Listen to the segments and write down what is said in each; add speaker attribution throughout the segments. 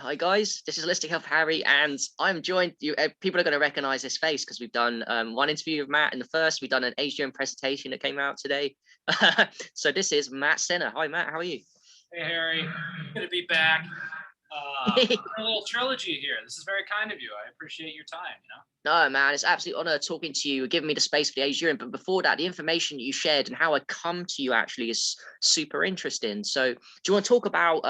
Speaker 1: Hi guys, this is Holistic Health Harry, and I'm joined. People are going to recognize this face because we've done one interview with Matt in the first. We've done an Asian presentation that came out today. So this is Matt Sena. Hi Matt, how are you?
Speaker 2: Hey Harry, good to be back. A little trilogy here. This is very kind of you. I appreciate your time.
Speaker 1: No man, it's absolute honor talking to you, giving me the space for the Asian. But before that, the information you shared and how I come to you actually is super interesting. So do you want to talk about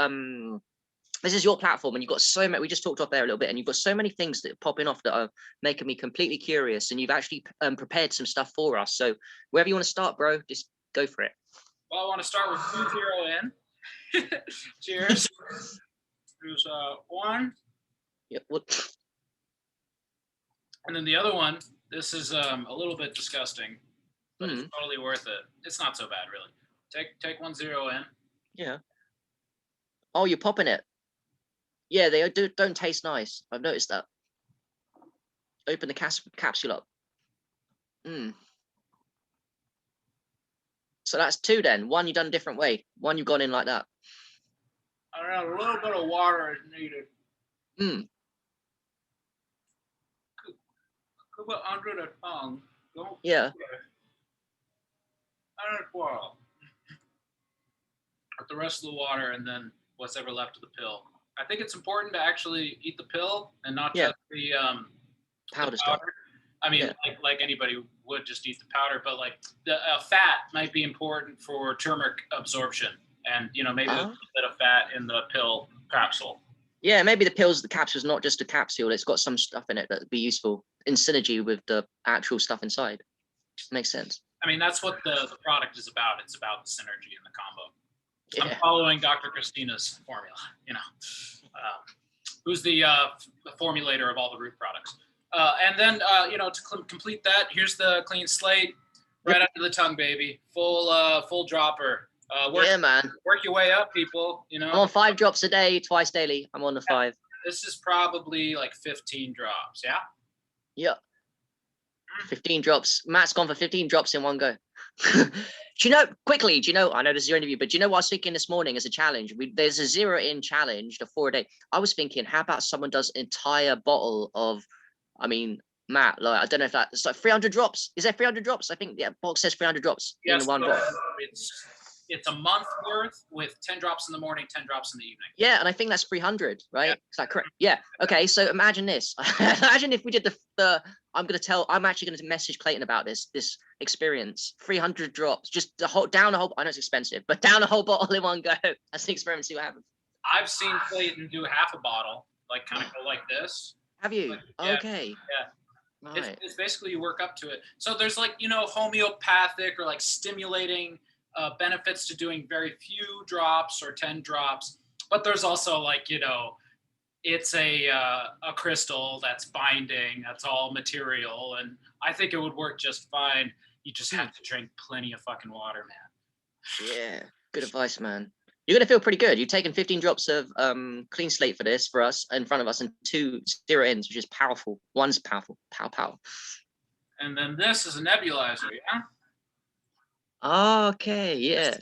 Speaker 1: this is your platform, and you've got so many. We just talked off there a little bit, and you've got so many things that are popping off that are making me completely curious. And you've actually prepared some stuff for us. So wherever you want to start, bro, just go for it.
Speaker 2: Well, I want to start with 2-0 in. Cheers. There's one.
Speaker 1: Yeah. What?
Speaker 2: And then the other one. This is a little bit disgusting, but it's totally worth it. It's not so bad, really. Take 1-0 in.
Speaker 1: Yeah. Oh, you're popping it. Yeah, they don't taste nice. I've noticed that. Open the capsule up. So that's two then. One you've done a different way. One you've gone in like that.
Speaker 2: I don't know, a little bit of water is needed. Cook it under the tongue. Don't.
Speaker 1: Yeah.
Speaker 2: Under the swirl. With the rest of the water, and then what's ever left of the pill. I think it's important to actually eat the pill and not just the
Speaker 1: powder
Speaker 2: the
Speaker 1: stuff.
Speaker 2: I mean, like anybody would just eat the powder, but like the fat might be important for turmeric absorption, and maybe a little bit of fat in the pill capsule.
Speaker 1: Yeah, maybe the capsule's not just a capsule; it's got some stuff in it that'd be useful in synergy with the actual stuff inside. Makes sense.
Speaker 2: I mean, that's what the product is about. It's about the synergy and the combo.
Speaker 1: Yeah.
Speaker 2: I'm following Dr. Christina's formula, who's the formulator of all the root products. And then, to complete that, here's the clean slate, right under the tongue, baby. Full dropper.
Speaker 1: Man.
Speaker 2: Work your way up, people. I'm
Speaker 1: on 5 drops a day, twice daily. I'm on the 5.
Speaker 2: This is probably like 15 drops, yeah?
Speaker 1: Yeah. 15 drops. Matt's gone for 15 drops in one go. Do you know, I know this is your interview, but do you know what I was thinking this morning as a challenge? There's a 0-in challenge, the 4-a-day. I was thinking, how about someone does an entire bottle of, Matt, like, I don't know if that's like 300 drops. Is there 300 drops? I think the box says 300 drops in one bottle.
Speaker 2: It's a month worth with 10 drops in the morning, 10 drops in the evening.
Speaker 1: Yeah, and I think that's 300, right? Yeah. Is that correct? Yeah. Okay, so imagine this. Imagine if we did I'm actually going to message Clayton about this experience. 300 drops, just down a whole, I know it's expensive, but down a whole bottle in one go. That's the experiment, see what happens.
Speaker 2: I've seen Clayton do half a bottle, like kind of go like this.
Speaker 1: Have you? Okay.
Speaker 2: Yeah. Right. It's basically you work up to it. So there's like, homeopathic or like stimulating benefits to doing very few drops or 10 drops, but there's also like, it's a crystal that's binding, that's all material, and I think it would work just fine. You just have to drink plenty of fucking water, man.
Speaker 1: Yeah, good advice, man. You're gonna feel pretty good. You've taken 15 drops of clean slate for us in front of us, and 2 0-ins, which is powerful. One's powerful, pow.
Speaker 2: And then this is a nebulizer, yeah.
Speaker 1: Okay, yeah.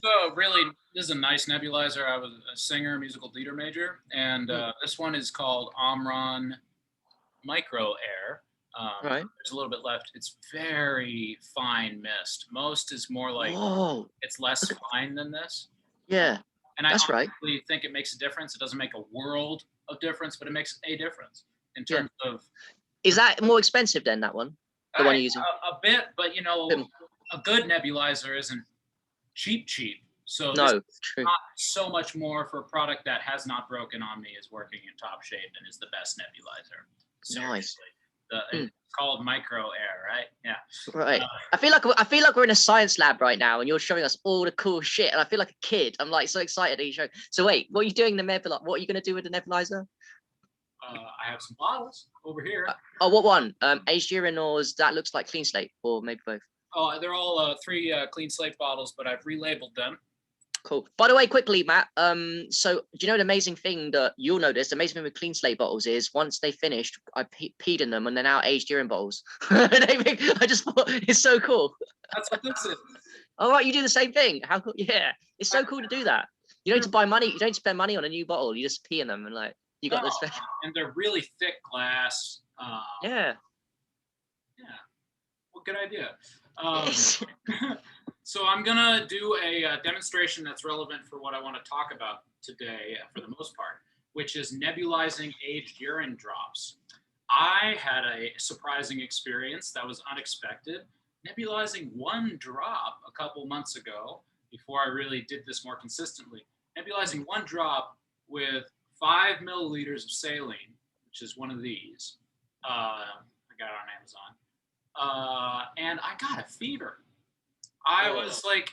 Speaker 2: This is a nice nebulizer. I was a singer, musical theater major, and this one is called Omron Micro Air.
Speaker 1: Right.
Speaker 2: There's a little bit left. It's very fine mist. Most is more like it's less fine than this.
Speaker 1: Yeah,
Speaker 2: and
Speaker 1: that's
Speaker 2: I honestly think it makes a difference. It doesn't make a world of difference, but it makes a difference in terms of.
Speaker 1: Is that more expensive than that one? The one you're using?
Speaker 2: A bit, but a good nebulizer isn't cheap. So
Speaker 1: no, true.
Speaker 2: Not so much more for a product that has not broken on me, is working in top shape, and is the best nebulizer. Seriously. Nice. It's called Micro Air, right? Yeah.
Speaker 1: Right. I feel like we're in a science lab right now, and you're showing us all the cool shit, and I feel like a kid. I'm like so excited that you show. So wait, what are you doing the nebulizer? What are you going to do with the nebulizer?
Speaker 2: I have some bottles over here.
Speaker 1: What one? Aged urine, or that looks like clean slate, or maybe both?
Speaker 2: Oh, they're all 3 clean slate bottles, but I've relabeled them.
Speaker 1: Cool. By the way, quickly, Matt, so do you know the amazing thing that you'll notice, the amazing thing with clean slate bottles is once they finished, I peed in them, and they're now aged urine bottles. I just thought it's so cool.
Speaker 2: That's what this is.
Speaker 1: All right, you do the same thing. How cool. Yeah, it's so cool to do that. You don't need to buy money. You don't spend money on a new bottle. You just pee in them and like. You got
Speaker 2: No,
Speaker 1: this.
Speaker 2: and they're really thick glass.
Speaker 1: Yeah.
Speaker 2: Yeah. Well, good idea.
Speaker 1: Yes.
Speaker 2: So I'm gonna do a demonstration that's relevant for what I want to talk about today, for the most part, which is nebulizing aged urine drops. I had a surprising experience that was unexpected. Nebulizing one drop a couple months ago, before I really did this more consistently. Nebulizing one drop with 5 milliliters of saline, which is one of these. I got it on Amazon. And I got a fever. I was like,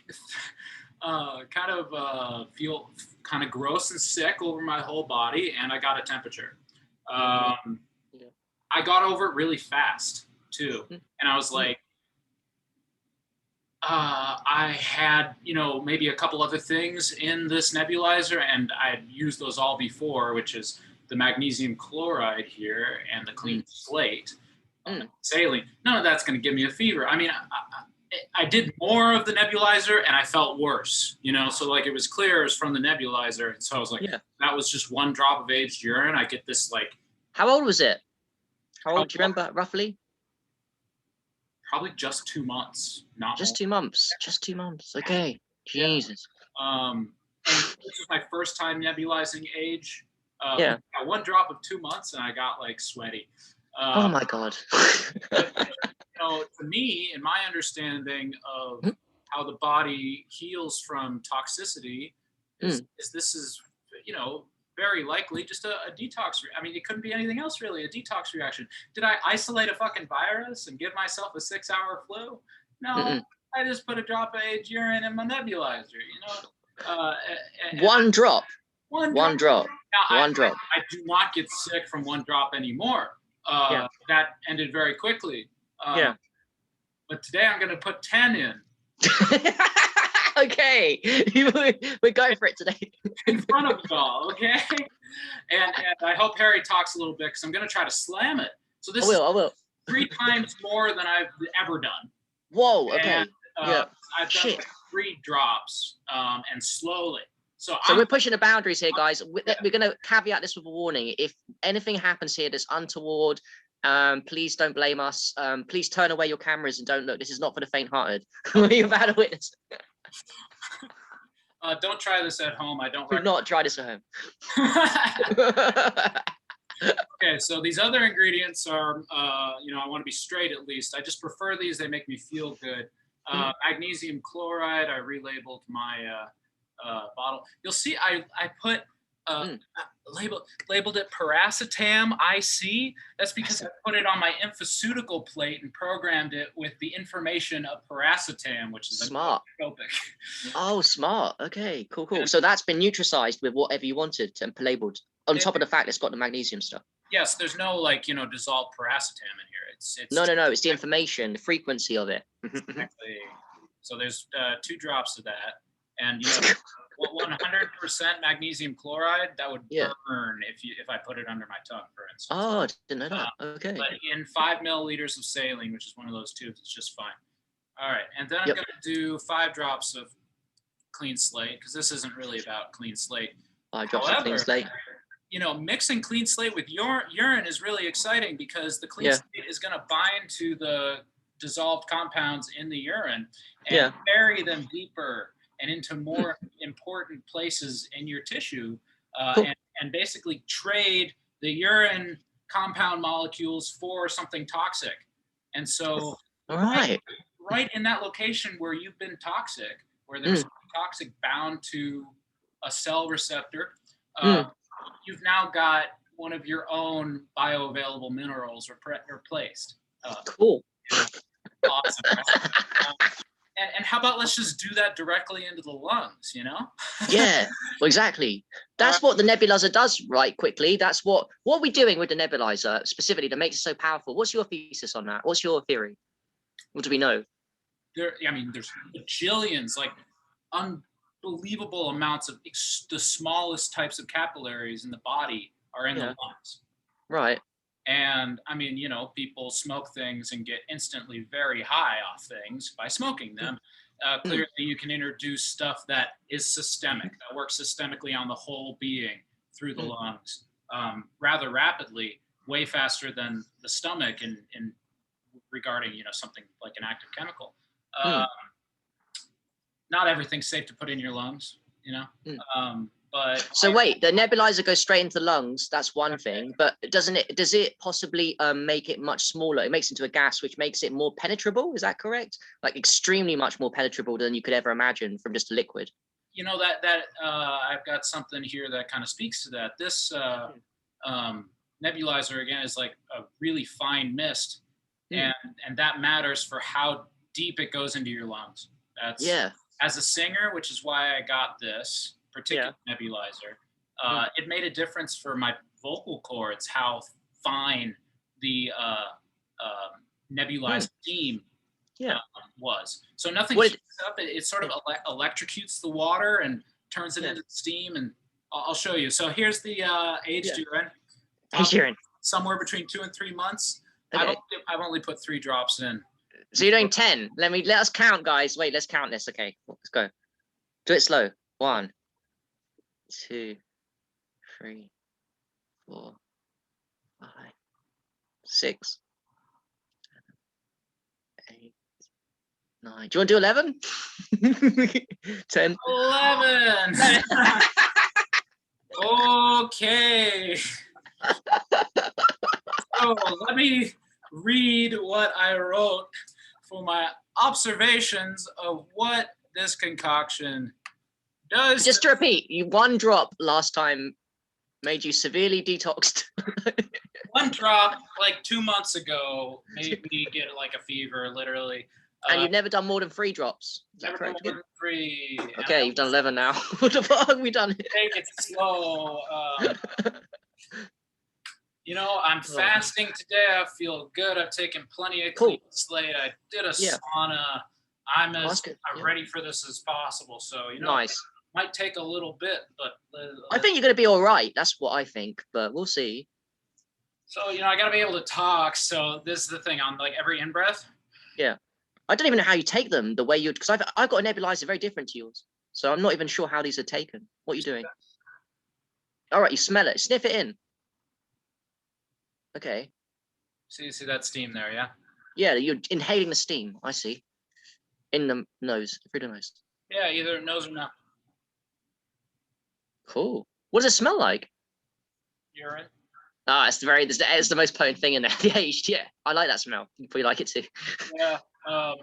Speaker 2: feel kind of gross and sick over my whole body, and I got a temperature. I got over it really fast too, and I was like, I had, maybe a couple other things in this nebulizer, and I had used those all before, which is the magnesium chloride here and the clean slate, saline. None of that's going to give me a fever. I mean, I did more of the nebulizer and I felt worse, so like it was clear it was from the nebulizer. And so I was like, that was just one drop of aged urine. I get this like.
Speaker 1: How old was it? How old do you remember roughly?
Speaker 2: Probably just 2 months. Not
Speaker 1: just
Speaker 2: more.
Speaker 1: 2 months. Just 2 months. Okay. Jesus.
Speaker 2: And this was my first time nebulizing age.
Speaker 1: Yeah.
Speaker 2: One drop of 2 months and I got like sweaty.
Speaker 1: Oh my God.
Speaker 2: To me, in my understanding of how the body heals from toxicity, is this is, very likely just a detox. I mean, it couldn't be anything else really, a detox reaction. Did I isolate a fucking virus and give myself a 6-hour flu? No, I just put a drop of aged urine in my nebulizer,
Speaker 1: One drop. One drop.
Speaker 2: Now,
Speaker 1: one drop.
Speaker 2: I do not get sick from one drop anymore. That ended very quickly. But today I'm going to put 10 in.
Speaker 1: Okay, we're going for it today.
Speaker 2: In front of y'all, okay? And I hope Harry talks a little bit because I'm going to try to slam it. So this
Speaker 1: I will.
Speaker 2: 3 times more than I've ever done.
Speaker 1: Whoa, okay.
Speaker 2: And, I've done like 3 drops and slowly. So
Speaker 1: we're pushing the boundaries here, guys. We're going to caveat this with a warning. If anything happens here that's untoward, please don't blame us. Please turn away your cameras and don't look. This is not for the faint-hearted. You're about to witness.
Speaker 2: Don't try this at home. I don't.
Speaker 1: Do not try this at
Speaker 2: home. Okay, so these other ingredients are, I want to be straight at least. I just prefer these. They make me feel good. Magnesium chloride. I relabeled my bottle. You'll see I put labeled it paracetam IC. That's because I put it on my infoceutical plate and programmed it with the information of paracetam, which is
Speaker 1: smart. Oh, smart. Okay, cool.
Speaker 2: And
Speaker 1: so that's been neutralized with whatever you wanted and labeled on top of the fact it's got the magnesium stuff.
Speaker 2: Yes, there's no dissolved paracetam in here. It's
Speaker 1: no. It's the information, the frequency of it.
Speaker 2: Exactly. So there's 2 drops of that, and 100% magnesium chloride, that would burn if I put it under my tongue, for instance.
Speaker 1: Oh, I didn't know that. Okay.
Speaker 2: But in 5 milliliters of saline, which is one of those tubes, it's just fine. All right, and then I'm going to do 5 drops of clean slate, because this isn't really about clean slate.
Speaker 1: 5 drops of clean slate.
Speaker 2: Mixing clean slate with urine is really exciting because the clean slate is going to bind to the dissolved compounds in the urine and bury them deeper and into more important places in your tissue, and basically trade the urine compound molecules for something toxic. And so right in that location where you've been toxic, where there's toxic bound to a cell receptor, you've now got one of your own bioavailable minerals replaced.
Speaker 1: Cool.
Speaker 2: Awesome. And how about let's just do that directly into the lungs,
Speaker 1: Yeah, well, exactly. That's what the nebulizer does, right, quickly. That's what are we doing with the nebulizer specifically that makes it so powerful? What's your thesis on that? What's your theory? What do we know?
Speaker 2: There's bajillions, like unbelievable amounts of the smallest types of capillaries in the body are in the lungs.
Speaker 1: Right.
Speaker 2: And I mean, people smoke things and get instantly very high off things by smoking them. Clearly, you can introduce stuff that is systemic, that works systemically on the whole being through the lungs. rather rapidly, way faster than the stomach in regarding, you know, something like an active chemical. Not everything's safe to put in your lungs, you know. But
Speaker 1: so wait, the nebulizer goes straight into the lungs. That's one thing, but does it possibly make it much smaller? It makes it into a gas, which makes it more penetrable. Is that correct? Like extremely much more penetrable than you could ever imagine from just a liquid.
Speaker 2: You know, that I've got something here that kind of speaks to that. This nebulizer again is like a really fine mist, and that matters for how deep it goes into your lungs. That's as a singer, which is why I got this particular nebulizer. It made a difference for my vocal cords, how fine the nebulized steam was. So nothing shoots up. It sort of electrocutes the water and turns it into steam. And I'll show you. So here's the aged urine.
Speaker 1: Aged urine.
Speaker 2: Somewhere between 2 and 3 months.
Speaker 1: Okay.
Speaker 2: I've only put 3 drops in.
Speaker 1: So you're doing 10. Let us count, guys. Wait, let's count this. Okay, let's go. Do it slow. 1, 2, 3, 4, 5, 6, 7, 8, 9. Do you want to do 11? 10.
Speaker 2: 11. Okay. So let me read what I wrote for my observations of what this concoction does.
Speaker 1: Just to repeat, 1 drop last time made you severely detoxed.
Speaker 2: 1 drop like 2 months ago made me get like a fever, literally.
Speaker 1: And you've never done more than 3 drops. Is that
Speaker 2: Never
Speaker 1: correct?
Speaker 2: done more than 3.
Speaker 1: Okay, you've done 11 now. What the fuck have we done?
Speaker 2: Take it slow. You know, I'm fasting today. I feel good. I've taken plenty of clean slate. I did a sauna. I'm ready for this as possible. So, you know, it might take a little bit, but
Speaker 1: I think you're going to be all right. That's what I think, but we'll see.
Speaker 2: So, you know, I got to be able to talk. So this is the thing on like every in-breath.
Speaker 1: Yeah. I don't even know how you take them the way you'd, because I've got a nebulizer very different to yours. So I'm not even sure how these are taken. What are you doing? All right, you smell it. Sniff it in. Okay.
Speaker 2: So you see that steam there, yeah?
Speaker 1: Yeah, you're inhaling the steam. I see. In the nose, through the nose.
Speaker 2: Yeah, either nose or mouth.
Speaker 1: Cool. What does it smell like?
Speaker 2: Urine.
Speaker 1: Ah, it's the most potent thing in there. The aged, yeah. I like that smell. You probably like it too.
Speaker 2: Yeah. But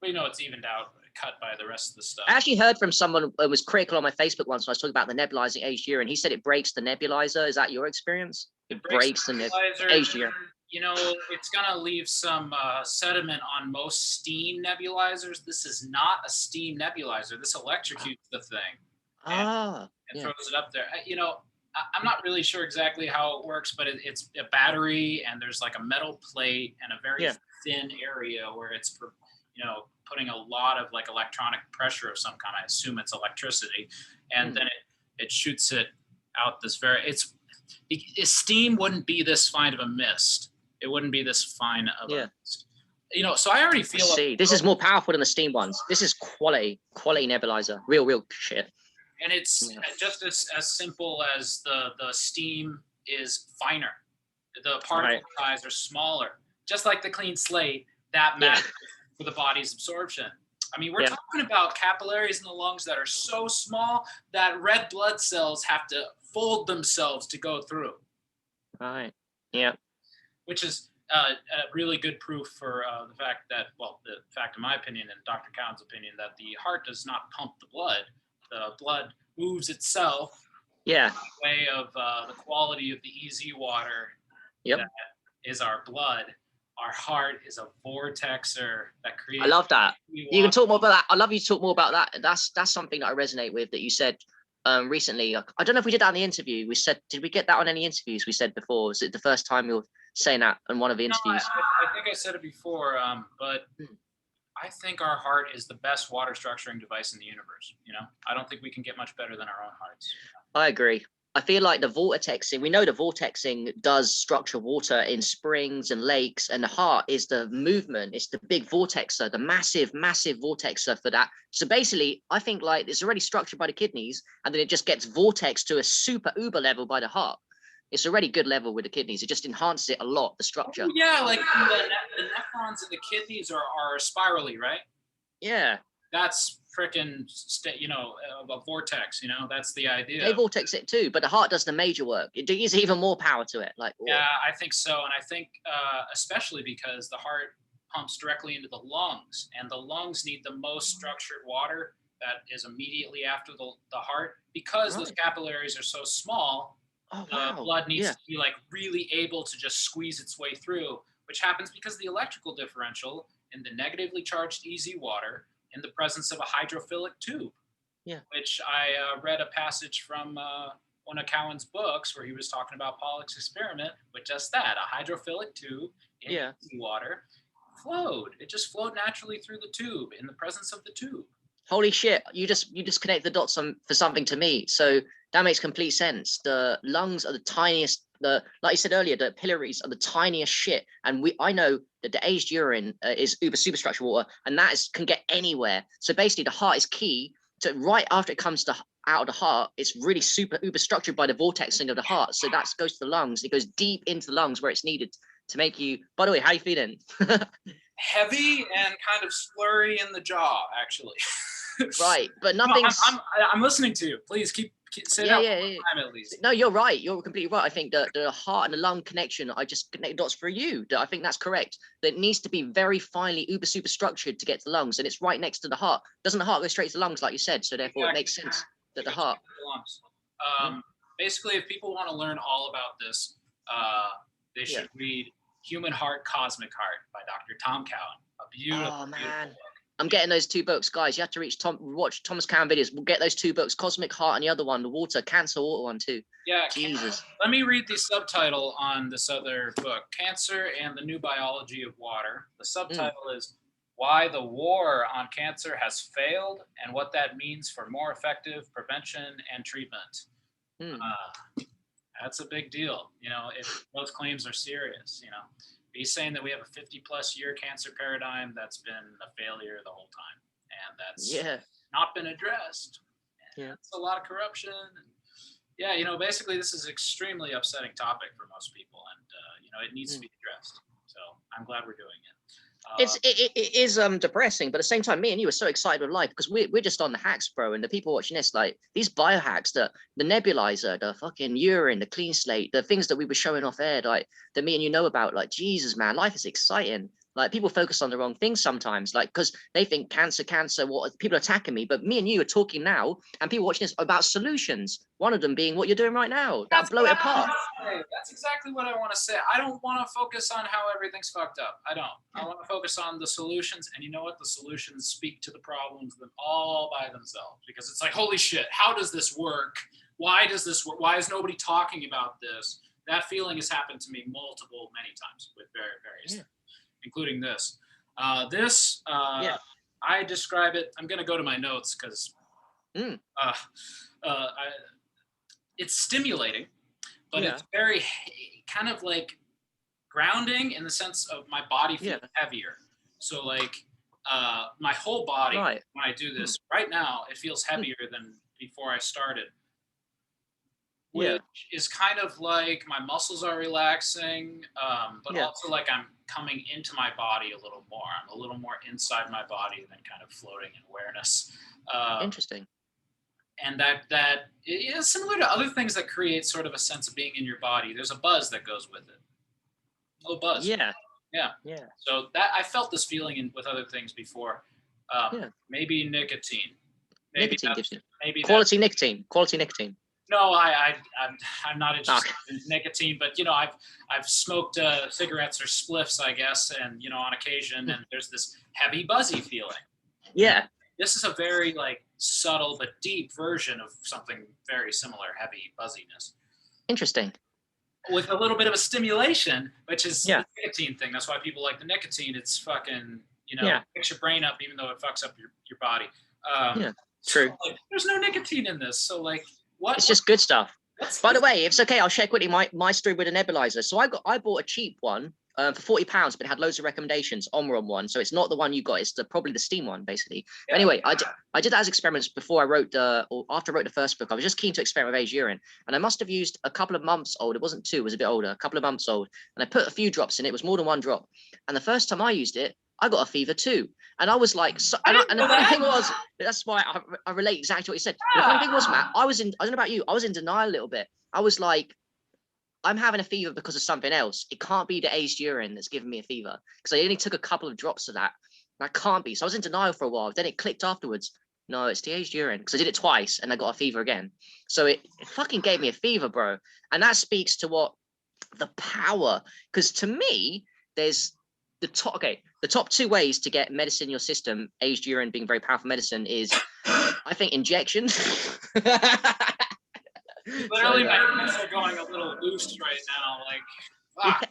Speaker 2: you know, it's evened out, cut by the rest of the stuff.
Speaker 1: I actually heard from someone who was critical on my Facebook once when I was talking about the nebulizing aged urine. He said it breaks the nebulizer. Is that your experience? It breaks the nebulizer. Aged urine.
Speaker 2: You know, it's gonna leave some sediment on most steam nebulizers. This is not a steam nebulizer. This electrocutes the thing and throws it up there. You know, I'm not really sure exactly how it works, but it's a battery and there's like a metal plate and a very thin area where it's, you know, putting a lot of like electronic pressure of some kind. I assume it's electricity, and then it shoots it out this steam wouldn't be this fine of a mist. It wouldn't be this fine of a mist. You know, so I already feel.
Speaker 1: This is more powerful than the steam ones. This is quality nebulizer, real shit.
Speaker 2: And it's just as simple as the steam is finer. The particle size are smaller. Just like the clean slate, that matters for the body's absorption. I mean, we're talking about capillaries in the lungs that are so small that red blood cells have to fold themselves to go through.
Speaker 1: Right. Yeah.
Speaker 2: Which is a really good proof for the fact that, the fact in my opinion and Dr. Cowan's opinion, that the heart does not pump the blood. The blood moves itself.
Speaker 1: Yeah.
Speaker 2: Way of the quality of the EZ water.
Speaker 1: Yep.
Speaker 2: That is our blood. Our heart is a vortexer that creates.
Speaker 1: I love that. You can talk more about that. I love you to talk more about that. That's something that I resonate with that you said recently. I don't know if we did that in the interview. We said, did we get that on any interviews we said before? Was it the first time you were saying that in one of the interviews?
Speaker 2: I think I said it before, but I think our heart is the best water structuring device in the universe. You know, I don't think we can get much better than our own hearts.
Speaker 1: I agree. I feel like the vortexing, we know the vortexing does structure water in springs and lakes, and the heart is the movement. It's the big vortexer, the massive, massive vortexer for that. So basically, I think like it's already structured by the kidneys, and then it just gets vortexed to a super uber level by the heart. It's already good level with the kidneys. It just enhances it a lot, the structure.
Speaker 2: Oh, yeah, like the nephrons in the kidneys are spirally, right?
Speaker 1: Yeah.
Speaker 2: That's freaking, a vortex, that's the idea.
Speaker 1: They vortex it too, but the heart does the major work. It gives even more power to it. Like,
Speaker 2: yeah, I think so. And I think especially because the heart pumps directly into the lungs, and the lungs need the most structured water that is immediately after the heart, because those capillaries are so small. Blood needs to be like really able to just squeeze its way through, which happens because the electrical differential in the negatively charged easy water in the presence of a hydrophilic tube. Yeah. Which I read a passage from one of Cowan's books where he was talking about Pollack's experiment with just that, a hydrophilic tube in easy water flowed. It just flowed naturally through the tube in the presence of the tube. Holy
Speaker 1: shit, you just connect the dots for something to me. So that makes complete sense. The lungs are the tiniest, like you said earlier, the pilaries are the tiniest shit. And I know that the aged urine is superstructured water, and that can get anywhere. So basically the heart is key to right after it comes out of the heart, it's really super uber structured by the vortexing of the heart. So that goes to the lungs. It goes deep into the lungs where it's needed to make you, by the way, how you feeling?
Speaker 2: Heavy and kind of slurry in the jaw, actually.
Speaker 1: Right, but nothing's.
Speaker 2: I'm listening to you. Please keep say that one time at least.
Speaker 1: No, you're right. You're completely right. I think the heart and the lung connection, I just connect dots for you. I think that's correct. That it needs to be very finely, super structured to get to the lungs, and it's right next to the heart. Doesn't the heart go straight to the lungs, like you said? So therefore, it makes sense that the heart.
Speaker 2: Basically, if people want to learn all about this, they should read Human Heart, Cosmic Heart by Dr. Tom Cowan. A beautiful, beautiful book.
Speaker 1: I'm getting those two books, guys. You have to watch Thomas Cowan videos. We'll get those two books, Cosmic Heart and the other one, the cancer water one too.
Speaker 2: Yeah,
Speaker 1: Jesus.
Speaker 2: Let me read the subtitle on this other book, Cancer and the New Biology of Water. The subtitle is Why the War on Cancer Has Failed and What That Means for More Effective Prevention and Treatment. That's a big deal, if those claims are serious, He's saying that we have a 50-plus year cancer paradigm that's been a failure the whole time, and that's not been addressed. It's a lot of corruption. And, basically this is an extremely upsetting topic for most people, and it needs to be addressed. So I'm glad we're doing it.
Speaker 1: It is depressing, but at the same time, me and you are so excited with life because we're just on the hacks, bro, and the people watching this, like these biohacks, the nebulizer, the fucking urine, the clean slate, the things that we were showing off air, like that me and you know about, like Jesus, man, life is exciting. Like people focus on the wrong things sometimes, like because they think cancer, what people are attacking me. But me and you are talking now, and people watching this about solutions. One of them being what you're doing right now. That'll blow it apart.
Speaker 2: That's exactly what I want to say. I don't want to focus on how everything's fucked up. I don't. I want to focus on the solutions. And you know what? The solutions speak to the problems them all by themselves, because it's like, holy shit, how does this work? Why does this work? Why is nobody talking about this? That feeling has happened to me many times with various things, including this. I describe it, I'm going to go to my notes because it's stimulating, but it's very kind of like grounding in the sense of my body feels heavier. So like my whole body, when I do this right now, it feels heavier than before I started. Which is kind of like my muscles are relaxing, but also like I'm coming into my body a little more. I'm a little more inside my body than kind of floating in awareness.
Speaker 1: Interesting.
Speaker 2: And that is similar to other things that create sort of a sense of being in your body. There's a buzz that goes with it. A little buzz.
Speaker 1: Yeah.
Speaker 2: So that I felt this feeling with other things before. Maybe nicotine. Maybe
Speaker 1: quality nicotine.
Speaker 2: No, I'm not interested in nicotine, but I've smoked cigarettes or spliffs, I guess, and on occasion, and there's this heavy buzzy feeling.
Speaker 1: Yeah.
Speaker 2: This is a very like subtle but deep version of something very similar, heavy buzziness.
Speaker 1: Interesting.
Speaker 2: With a little bit of a stimulation, which is the nicotine thing. That's why people like the nicotine. It's fucking, picks your brain up, even though it fucks up your body.
Speaker 1: True.
Speaker 2: So, like, there's no nicotine in this, so like.
Speaker 1: It's just good stuff. By the way, if it's okay, I'll share quickly my story with a nebulizer. So I bought a cheap one for £40, but it had loads of recommendations. Omron one, so it's not the one you got. It's probably the Steam one, basically. Yeah. Anyway, I did that as experiments before I wrote after I wrote the first book. I was just keen to experiment with aged urine, and I must have used a couple of months old. It wasn't 2, it was a bit older, a couple of months old, and I put a few drops in it. It was more than 1 drop, and the first time I used it, I got a fever too. And I was like, and the funny thing was, that's why I relate exactly to what you said. The funny thing was, Matt, I don't know about you, I was in denial a little bit. I was like, I'm having a fever because of something else. It can't be the aged urine that's giving me a fever, because I only took a couple of drops of that. That can't be. So I was in denial for a while. Then it clicked afterwards. No, it's the aged urine, because I did it twice and I got a fever again. So it fucking gave me a fever, bro. And that speaks to what the power, because to me, there's the top 2 ways to get medicine in your system, aged urine being very powerful medicine, is I think injections.
Speaker 2: Literally, my hands are going a little loose right now. Like, fuck.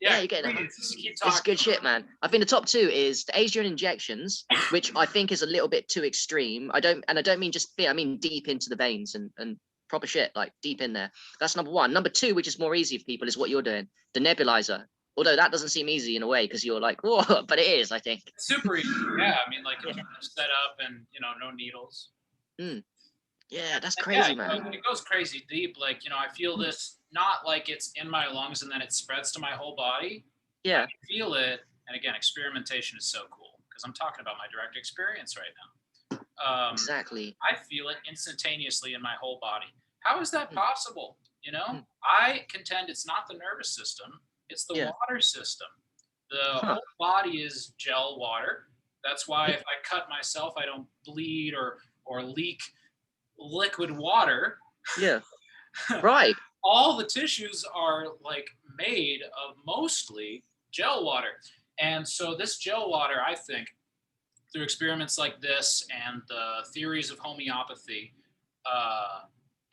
Speaker 1: Yeah, you're getting it. It's good shit, man. I think the top 2 is the aged urine injections, which I think is a little bit too extreme. I don't mean just I mean deep into the veins and proper shit, like deep in there. That's number 1. Number 2, which is more easy for people, is what you're doing, the nebulizer. Although that doesn't seem easy in a way, because you're like, whoa, but it is, I think.
Speaker 2: It's super easy. Yeah, I mean, like, it's set up and, no needles.
Speaker 1: Yeah, that's crazy, man.
Speaker 2: It goes crazy deep. Like, I feel this, not like it's in my lungs and then it spreads to my whole body.
Speaker 1: Yeah.
Speaker 2: I can feel it. And again, experimentation is so cool, because I'm talking about my direct experience right now.
Speaker 1: Exactly.
Speaker 2: I feel it instantaneously in my whole body. How is that possible? I contend it's not the nervous system. It's the water system. The whole body is gel water. That's why if I cut myself, I don't bleed or leak liquid water.
Speaker 1: Yeah. Right.
Speaker 2: All the tissues are like made of mostly gel water. And so this gel water, I think, through experiments like this and the theories of homeopathy,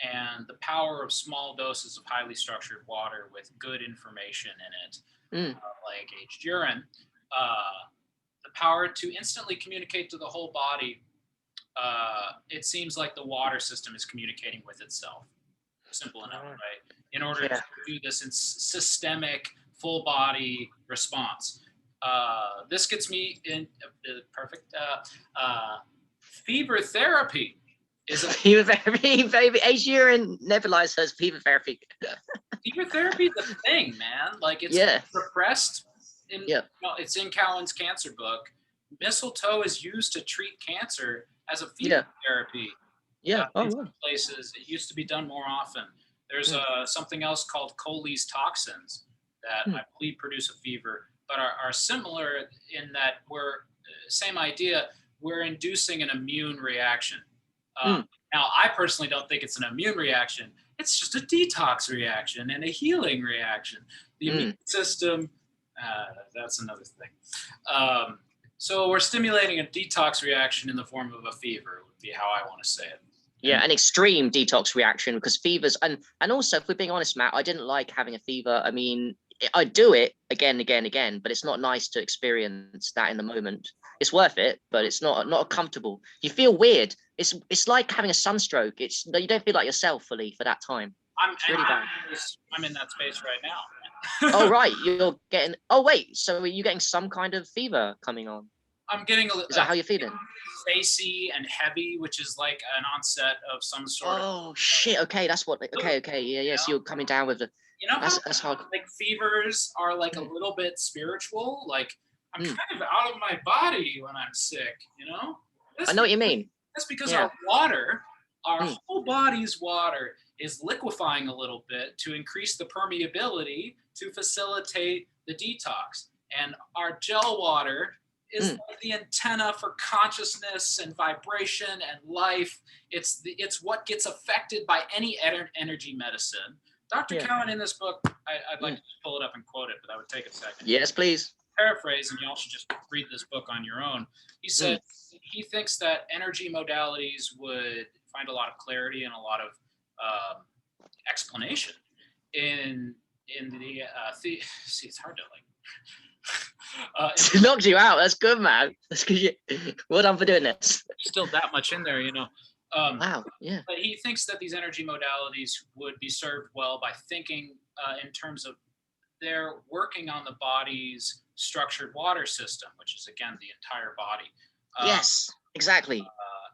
Speaker 2: and the power of small doses of highly structured water with good information in it, like aged urine, the power to instantly communicate to the whole body. It seems like the water system is communicating with itself. Simple enough, right? In order to do this in systemic, full body response. This gets me in perfect. FeverTherapy is
Speaker 1: FeverTherapy, baby. Aged urine nebulizers, FeverTherapy.
Speaker 2: FeverTherapy is a thing, man. Like, it's repressed. It's in Cowan's cancer book. Mistletoe is used to treat cancer as a FeverTherapy. In some places, it used to be done more often. There's something else called Coley's toxins that I believe produce a fever, but are similar in that same idea. We're inducing an immune reaction. Now, I personally don't think it's an immune reaction. It's just a detox reaction and a healing reaction. The immune system, that's another thing. So we're stimulating a detox reaction in the form of a fever, would be how I want to say it.
Speaker 1: Yeah, an extreme detox reaction, because fevers, and also, if we're being honest, Matt, I didn't like having a fever. I mean, I do it again, but it's not nice to experience that in the moment. It's worth it, but it's not comfortable. You feel weird. It's like having a sunstroke. You don't feel like yourself fully for that time. It's really bad.
Speaker 2: I'm in that space right now.
Speaker 1: Oh, right. You're getting. Oh, wait. So are you getting some kind of fever coming on?
Speaker 2: I'm getting a little.
Speaker 1: Is that how you're feeling?
Speaker 2: Facey and heavy, which is like an onset of some sort.
Speaker 1: Oh shit! Okay, that's what. Okay, yeah. So you're coming down with the. That's hard.
Speaker 2: Like, fevers are like a little bit spiritual. Like, I'm kind of out of my body when I'm sick.
Speaker 1: I know what you mean.
Speaker 2: That's because our water, our whole body's water, is liquefying a little bit to increase the permeability to facilitate the detox, and our gel water is like the antenna for consciousness and vibration and life. It's what gets affected by any energy medicine. Dr. Cowan, in this book, I'd like to pull it up and quote it, but that would take a second.
Speaker 1: Yes, please.
Speaker 2: Paraphrase, and y'all should just read this book on your own. He said he thinks that energy modalities would find a lot of clarity and a lot of explanation in the see, it's hard to like.
Speaker 1: It knocked you out. That's good, man. That's good. Well done for doing this.
Speaker 2: Still that much in there,
Speaker 1: Wow. Yeah.
Speaker 2: But he thinks that these energy modalities would be served well by thinking in terms of they're working on the body's structured water system, which is again the entire body.
Speaker 1: Yes. Exactly.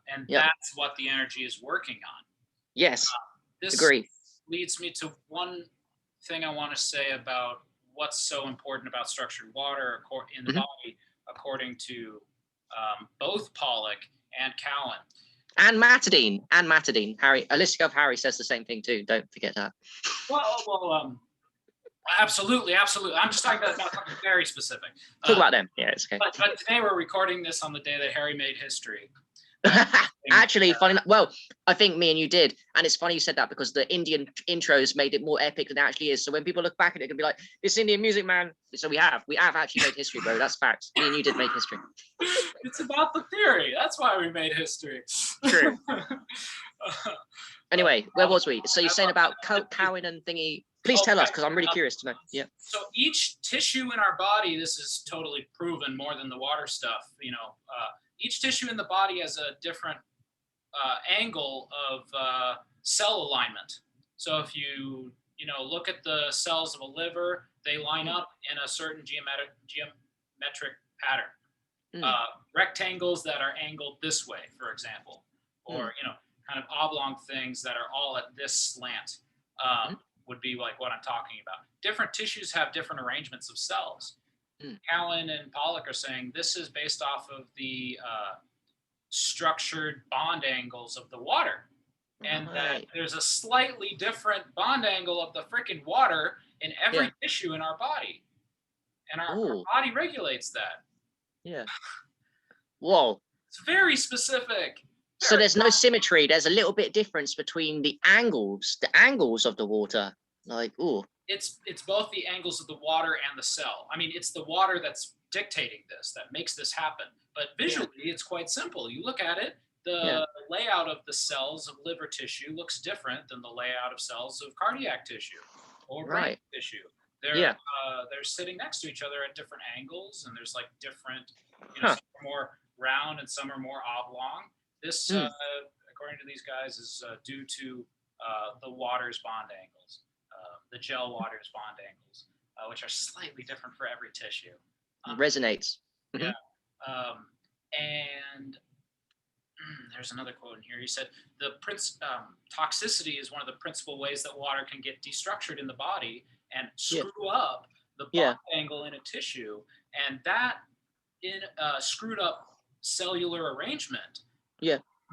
Speaker 2: And
Speaker 1: Yep.
Speaker 2: that's what the energy is working on.
Speaker 1: Yes.
Speaker 2: This
Speaker 1: Agree.
Speaker 2: leads me to one thing I want to say about what's so important about structured water in the body, according to both Pollock and Cowan.
Speaker 1: And Matadine. Harry, Holistic Health Harry says the same thing too. Don't forget that.
Speaker 2: Well, absolutely. I'm just talking about something very specific.
Speaker 1: Talk about them. Yeah, it's okay.
Speaker 2: But today we're recording this on the day that Harry made history.
Speaker 1: Actually, funny. Well, I think me and you did, and it's funny you said that because the Indian intros made it more epic than it actually is. So when people look back at it, it can be like, "This Indian music, man." So we have actually made history, bro. That's fact. Me and you did make history.
Speaker 2: It's about the theory. That's why we made history.
Speaker 1: True. Anyway, where was we? So you're saying about Cowan and thingy. Please tell us, because I'm really curious to know. Yeah.
Speaker 2: So each tissue in our body, this is totally proven more than the water stuff. Each tissue in the body has a different angle of cell alignment. So if you look at the cells of a liver, they line up in a certain geometric pattern. Rectangles that are angled this way, for example, or kind of oblong things that are all at this slant would be like what I'm talking about. Different tissues have different arrangements of cells. Cowan and Pollock are saying this is based off of the structured bond angles of the water, and that there's a slightly different bond angle of the freaking water in every tissue in our body, and our body regulates that.
Speaker 1: Yeah. Whoa.
Speaker 2: It's very specific.
Speaker 1: So there's no symmetry. There's a little bit difference between the angles of the water. Like,
Speaker 2: it's both the angles of the water and the cell. I mean, it's the water that's dictating this, that makes this happen. But visually, it's quite simple. You look at it, the layout of the cells of liver tissue looks different than the layout of cells of cardiac tissue or brain tissue. They're sitting next to each other at different angles, and there's like different, some are more round and some are more oblong. This, according to these guys, is due to the water's bond angles. The gel water's bond angles, which are slightly different for every tissue.
Speaker 1: Resonates.
Speaker 2: Yeah. And there's another quote in here. He said, toxicity is one of the principal ways that water can get destructured in the body and screw up the bond angle in a tissue. And that in screwed up cellular arrangement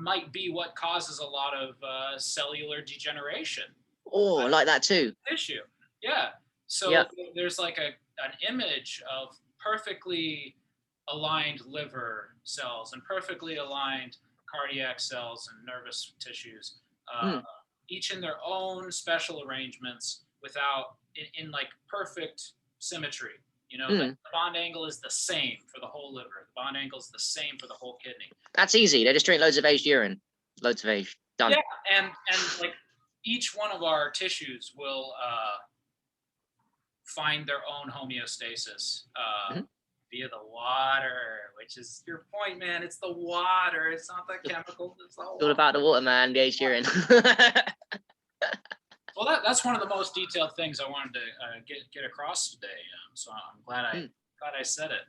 Speaker 2: might be what causes a lot of cellular degeneration.
Speaker 1: Oh, I like that too.
Speaker 2: Tissue. Yeah. So there's like an image of perfectly aligned liver cells and perfectly aligned cardiac cells and nervous tissues, each in their own special arrangements without in like perfect symmetry. The bond angle is the same for the whole liver. The bond angle is the same for the whole kidney.
Speaker 1: That's easy. They just drink loads of aged urine. Loads of age. Done.
Speaker 2: Yeah, and like each one of our tissues will find their own homeostasis via the water, which is your point, man. It's the water. It's not the chemicals. It's all
Speaker 1: about the water, man. The aged urine.
Speaker 2: Well, that's one of the most detailed things I wanted to get across today. So I'm glad I said it.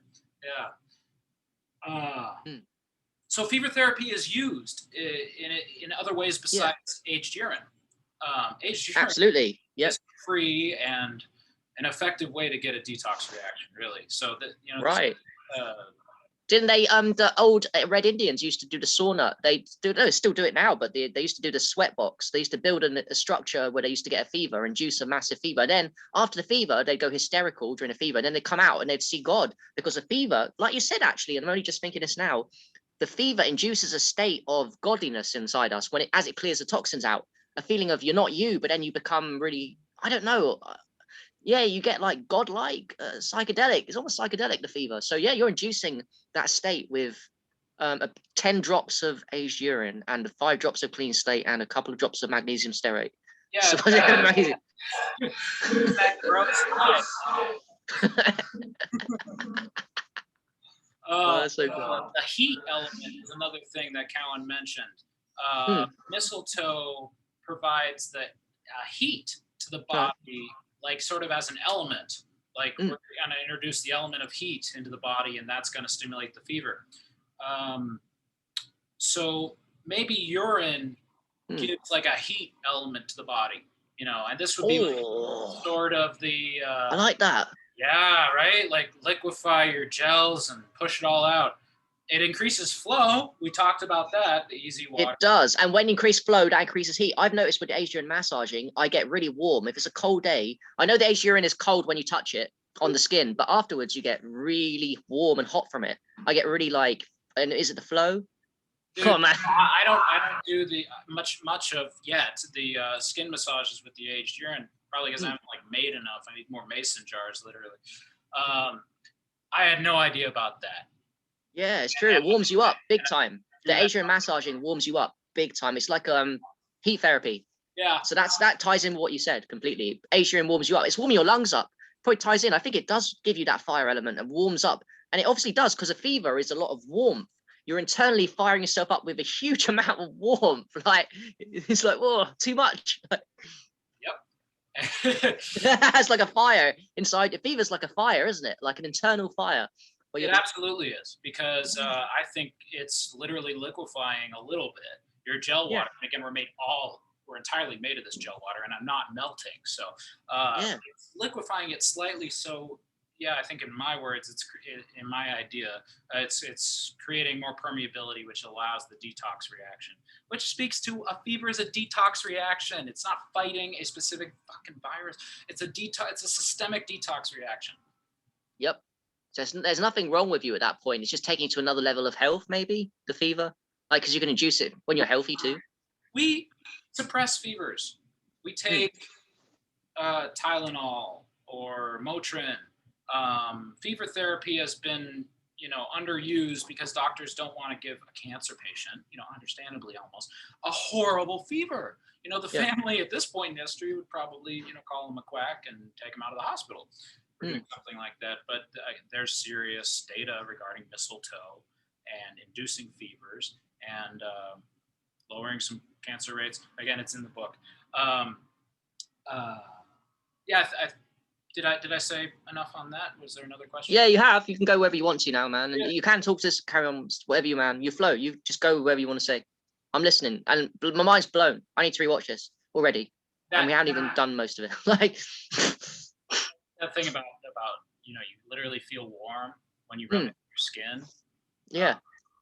Speaker 2: Yeah. So FeverTherapy is used in other ways besides aged urine. Aged urine
Speaker 1: absolutely
Speaker 2: is free and an effective way to get a detox reaction, really. So that
Speaker 1: didn't they the old Red Indians used to do the sauna? They still do it now, but they used to do the sweat box. They used to build a structure where they used to get a fever, induce a massive fever. Then after the fever, they'd go hysterical during the fever. And then they'd come out and they'd see God, because the fever, like you said, actually, and I'm only just thinking this now, the fever induces a state of godliness inside us as it clears the toxins out, a feeling of you're not you, but then you become really, I don't know. You get like godlike, psychedelic. It's almost psychedelic, the fever. So you're inducing that state with 10 drops of aged urine and 5 drops of clean slate and a couple of drops of magnesium stearate.
Speaker 2: Yeah,
Speaker 1: so
Speaker 2: amazing. That gross
Speaker 1: that's so cool.
Speaker 2: The heat element is another thing that Cowan mentioned. Mistletoe provides the heat to the body, like sort of as an element. Like we're going to introduce the element of heat into the body, and that's going to stimulate the fever. So maybe urine gives like a heat element to the body, you know, and this would be like sort of the
Speaker 1: I like that.
Speaker 2: Yeah, right? Like liquefy your gels and push it all out. It increases flow. We talked about that, the easy water.
Speaker 1: It does. And when increased flow, that increases heat. I've noticed with the Asian massaging, I get really warm. If it's a cold day, I know the Asian urine is cold when you touch it on the skin, but afterwards you get really warm and hot from it. I get really like, and is it the flow?
Speaker 2: Dude,
Speaker 1: Come on, man.
Speaker 2: I don't do the much of yet the skin massages with the aged urine, probably because I haven't like made enough. I need more mason jars, literally. I had no idea about that.
Speaker 1: Yeah, it's true. It warms you up big time. The Asian massaging warms you up big time. It's like heat therapy.
Speaker 2: Yeah.
Speaker 1: So that ties in with what you said completely. Asian warms you up. It's warming your lungs up. Probably ties in. I think it does give you that fire element and warms up. And it obviously does, because a fever is a lot of warmth. You're internally firing yourself up with a huge amount of warmth. Like it's like, oh, too much.
Speaker 2: Yep.
Speaker 1: It's like a fire inside. A fever's like a fire, isn't it? Like an internal fire.
Speaker 2: It absolutely is, because I think it's literally liquefying a little bit. Your gel water, again, we're entirely made of this gel water, and I'm not melting. So it's liquefying it slightly. So yeah, I think in my words, in my idea, it's creating more permeability, which allows the detox reaction, which speaks to a fever is a detox reaction. It's not fighting a specific fucking virus. It's a detox. It's a systemic detox reaction.
Speaker 1: Yep. So there's nothing wrong with you at that point. It's just taking it to another level of health, maybe, the fever. Like, because you can induce it when you're healthy too.
Speaker 2: We suppress fevers. We take Tylenol or Motrin. Fever therapy has been, underused because doctors don't want to give a cancer patient, understandably almost, a horrible fever. The family at this point in history would probably, call him a quack and take him out of the hospital for doing something like that. But there's serious data regarding mistletoe and inducing fevers and lowering some cancer rates. Again, it's in the book. Did I say enough on that? Was there another question?
Speaker 1: Yeah, you have. You can go wherever you want to now, man. And you can talk to us, carry on, whatever you, man. You flow. You just go wherever you want to say. I'm listening. And my mind's blown. I need to rewatch this already. And we haven't even done most of it. Like
Speaker 2: that thing about you literally feel warm when you rub it in your skin.
Speaker 1: Yeah.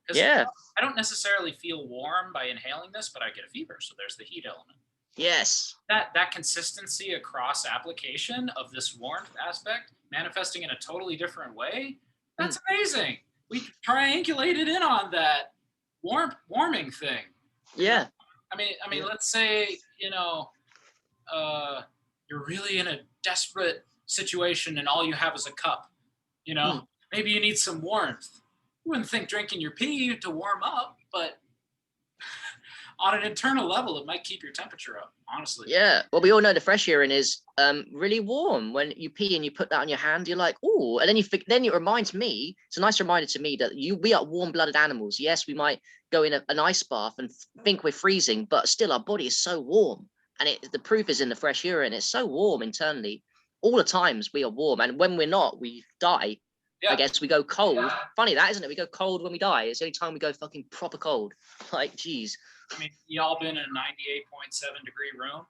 Speaker 2: I don't necessarily feel warm by inhaling this, but I get a fever. So there's the heat element.
Speaker 1: Yes.
Speaker 2: That consistency across application of this warmth aspect manifesting in a totally different way, that's amazing. We triangulated in on that warming thing.
Speaker 1: Yeah.
Speaker 2: I mean, let's say, you're really in a desperate situation and all you have is a cup, maybe you need some warmth. You wouldn't think drinking your pee to warm up, but on an internal level, it might keep your temperature up, honestly.
Speaker 1: Yeah. Well, we all know the fresh urine is really warm. When you pee and you put that on your hand, you're like, oh, and then it reminds me, it's a nice reminder to me that we are warm-blooded animals. Yes, we might go in an ice bath and think we're freezing, but still our body is so warm. And the proof is in the fresh urine. It's so warm internally. All the times we are warm. And when we're not, we die. Yeah. I guess we go cold. Yeah. Funny that, isn't it? We go cold when we die. It's the only time we go fucking proper cold. Like, geez.
Speaker 2: I mean, y'all been in a 98.7 degree room,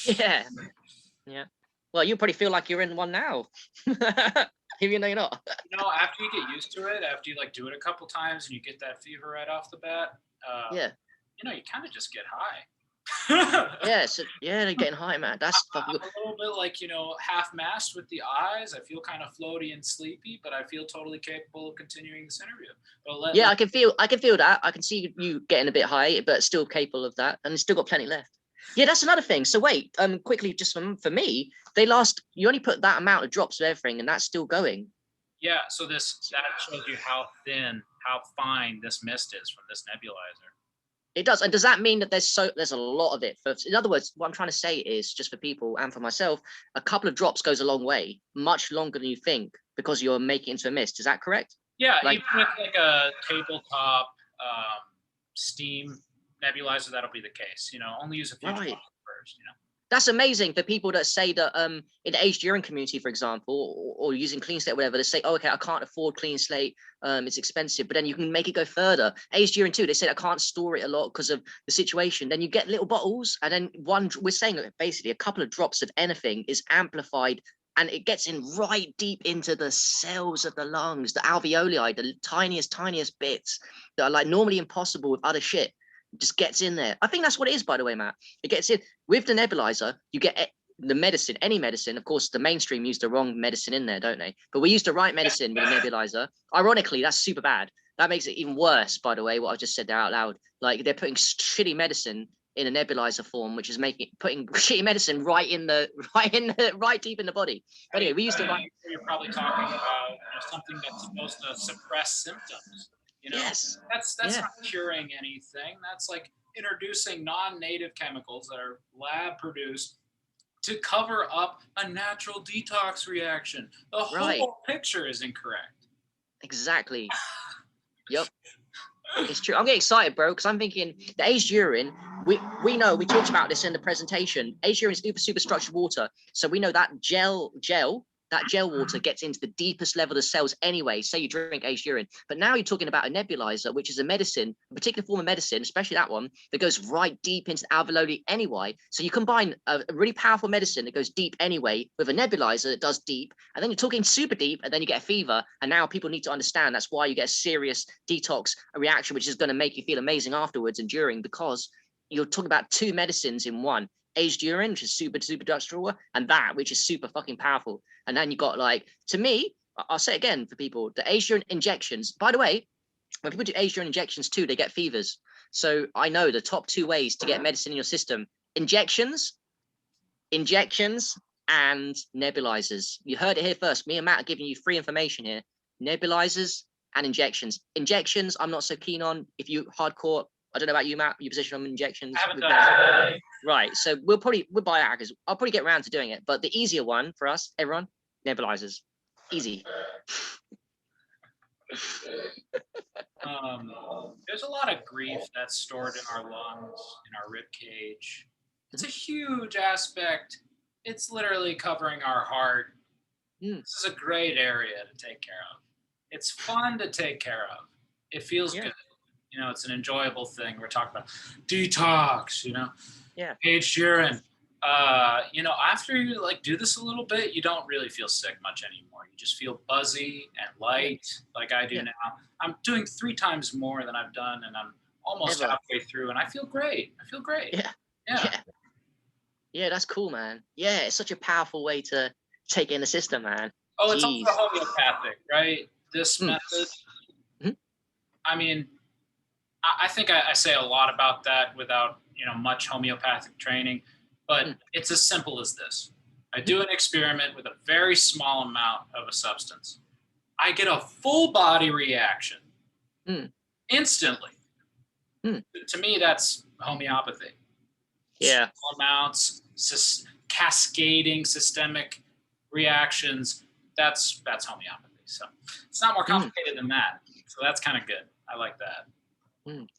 Speaker 1: Yeah. Yeah. Well, you probably feel like you're in one now. Even though you're not.
Speaker 2: After you get used to it, after you do it a couple times and you get that fever right off the bat, you kind of just get high.
Speaker 1: They're getting high, man. That's fucking good.
Speaker 2: I'm a little bit half-masked with the eyes. I feel kind of floaty and sleepy, but I feel totally capable of continuing this interview. But
Speaker 1: I can feel that. I can see you getting a bit high, but still capable of that, and still got plenty left. Yeah, that's another thing. So wait, quickly, just for me, you only put that amount of drops of everything, and that's still going.
Speaker 2: Yeah, so that shows you how fine this mist is from this nebulizer.
Speaker 1: It does. And does that mean that there's a lot of it? In other words, what I'm trying to say is, just for people and for myself, a couple of drops goes a long way, much longer than you think, because you're making it into a mist. Is that correct?
Speaker 2: Yeah, even with a tabletop steam nebulizer, that'll be the case. Only use a few drops first.
Speaker 1: That's amazing for people that say that in the aged urine community, for example, or using clean slate or whatever, they say, oh, okay, I can't afford clean slate, it's expensive, but then you can make it go further. Aged urine too, they say I can't store it a lot because of the situation. Then you get little bottles, and then we're saying that basically a couple of drops of anything is amplified, and it gets in right deep into the cells of the lungs, the alveoli, the tiniest bits that are like normally impossible with other shit. Just gets in there. I think that's what it is, by the way, Matt. It gets in with the nebulizer. You get the medicine, any medicine. Of course, the mainstream use the wrong medicine in there, don't they? But we use the right medicine with a nebulizer. Ironically, that's super bad. That makes it even worse, by the way, what I just said there out loud. Like they're putting shitty medicine in a nebulizer form, which is putting shitty medicine right deep in the body. But anyway, we used to.
Speaker 2: You're probably talking about something that's supposed to suppress symptoms.
Speaker 1: Yes.
Speaker 2: That's not curing anything. That's like introducing non-native chemicals that are lab produced to cover up a natural detox reaction. The whole picture is incorrect.
Speaker 1: Exactly. Yep. It's true. I'm getting excited, bro, because I'm thinking the aged urine, we know, we talked about this in the presentation. Aged urine is super structured water. So we know that gel water gets into the deepest level of cells anyway. Say you drink aged urine, but now you're talking about a nebulizer, which is a medicine, a particular form of medicine, especially that one that goes right deep into the alveoli anyway. So you combine a really powerful medicine that goes deep anyway with a nebulizer that does deep, and then you're talking super deep, and then you get a fever. And now people need to understand that's why you get a serious detox reaction, which is going to make you feel amazing afterwards and during, because you're talking about two medicines in one. Aged urine, which is super ductual, and that, which is super fucking powerful. And then you got, like, to me, I'll say it again for people, the aged urine injections, by the way, when people do aged urine injections too, they get fevers. So I know the top two ways to get medicine in your system: injections, and nebulizers. You heard it here first. Me and Matt are giving you free information here. Nebulizers and injections. Injections, I'm not so keen on. If you hardcore, I don't know about you, Matt, your position on injections.
Speaker 2: I haven't done it.
Speaker 1: Right. So we're biohackers. I'll probably get around to doing it. But the easier one for us, everyone, nebulizers. Easy.
Speaker 2: There's a lot of grief that's stored in our lungs, in our rib cage. It's a huge aspect. It's literally covering our heart. This is a great area to take care of. It's fun to take care of. It feels good. It's an enjoyable thing. We're talking about detox, aged urine. After you do this a little bit, you don't really feel sick much anymore. You just feel buzzy and light, like I do now. I'm doing 3 times more than I've done, and I'm almost halfway through, and I feel great.
Speaker 1: Yeah, that's cool, man. Yeah, it's such a powerful way to take in the system, man.
Speaker 2: Oh, it's also homeopathic, right? This method. I mean, I think I say a lot about that without much homeopathic training, but it's as simple as this. I do an experiment with a very small amount of a substance. I get a full body reaction instantly. To me, that's homeopathy.
Speaker 1: Yeah.
Speaker 2: Small amounts, cascading systemic reactions. That's homeopathy. So it's not more complicated than that. So that's kind of good. I like that.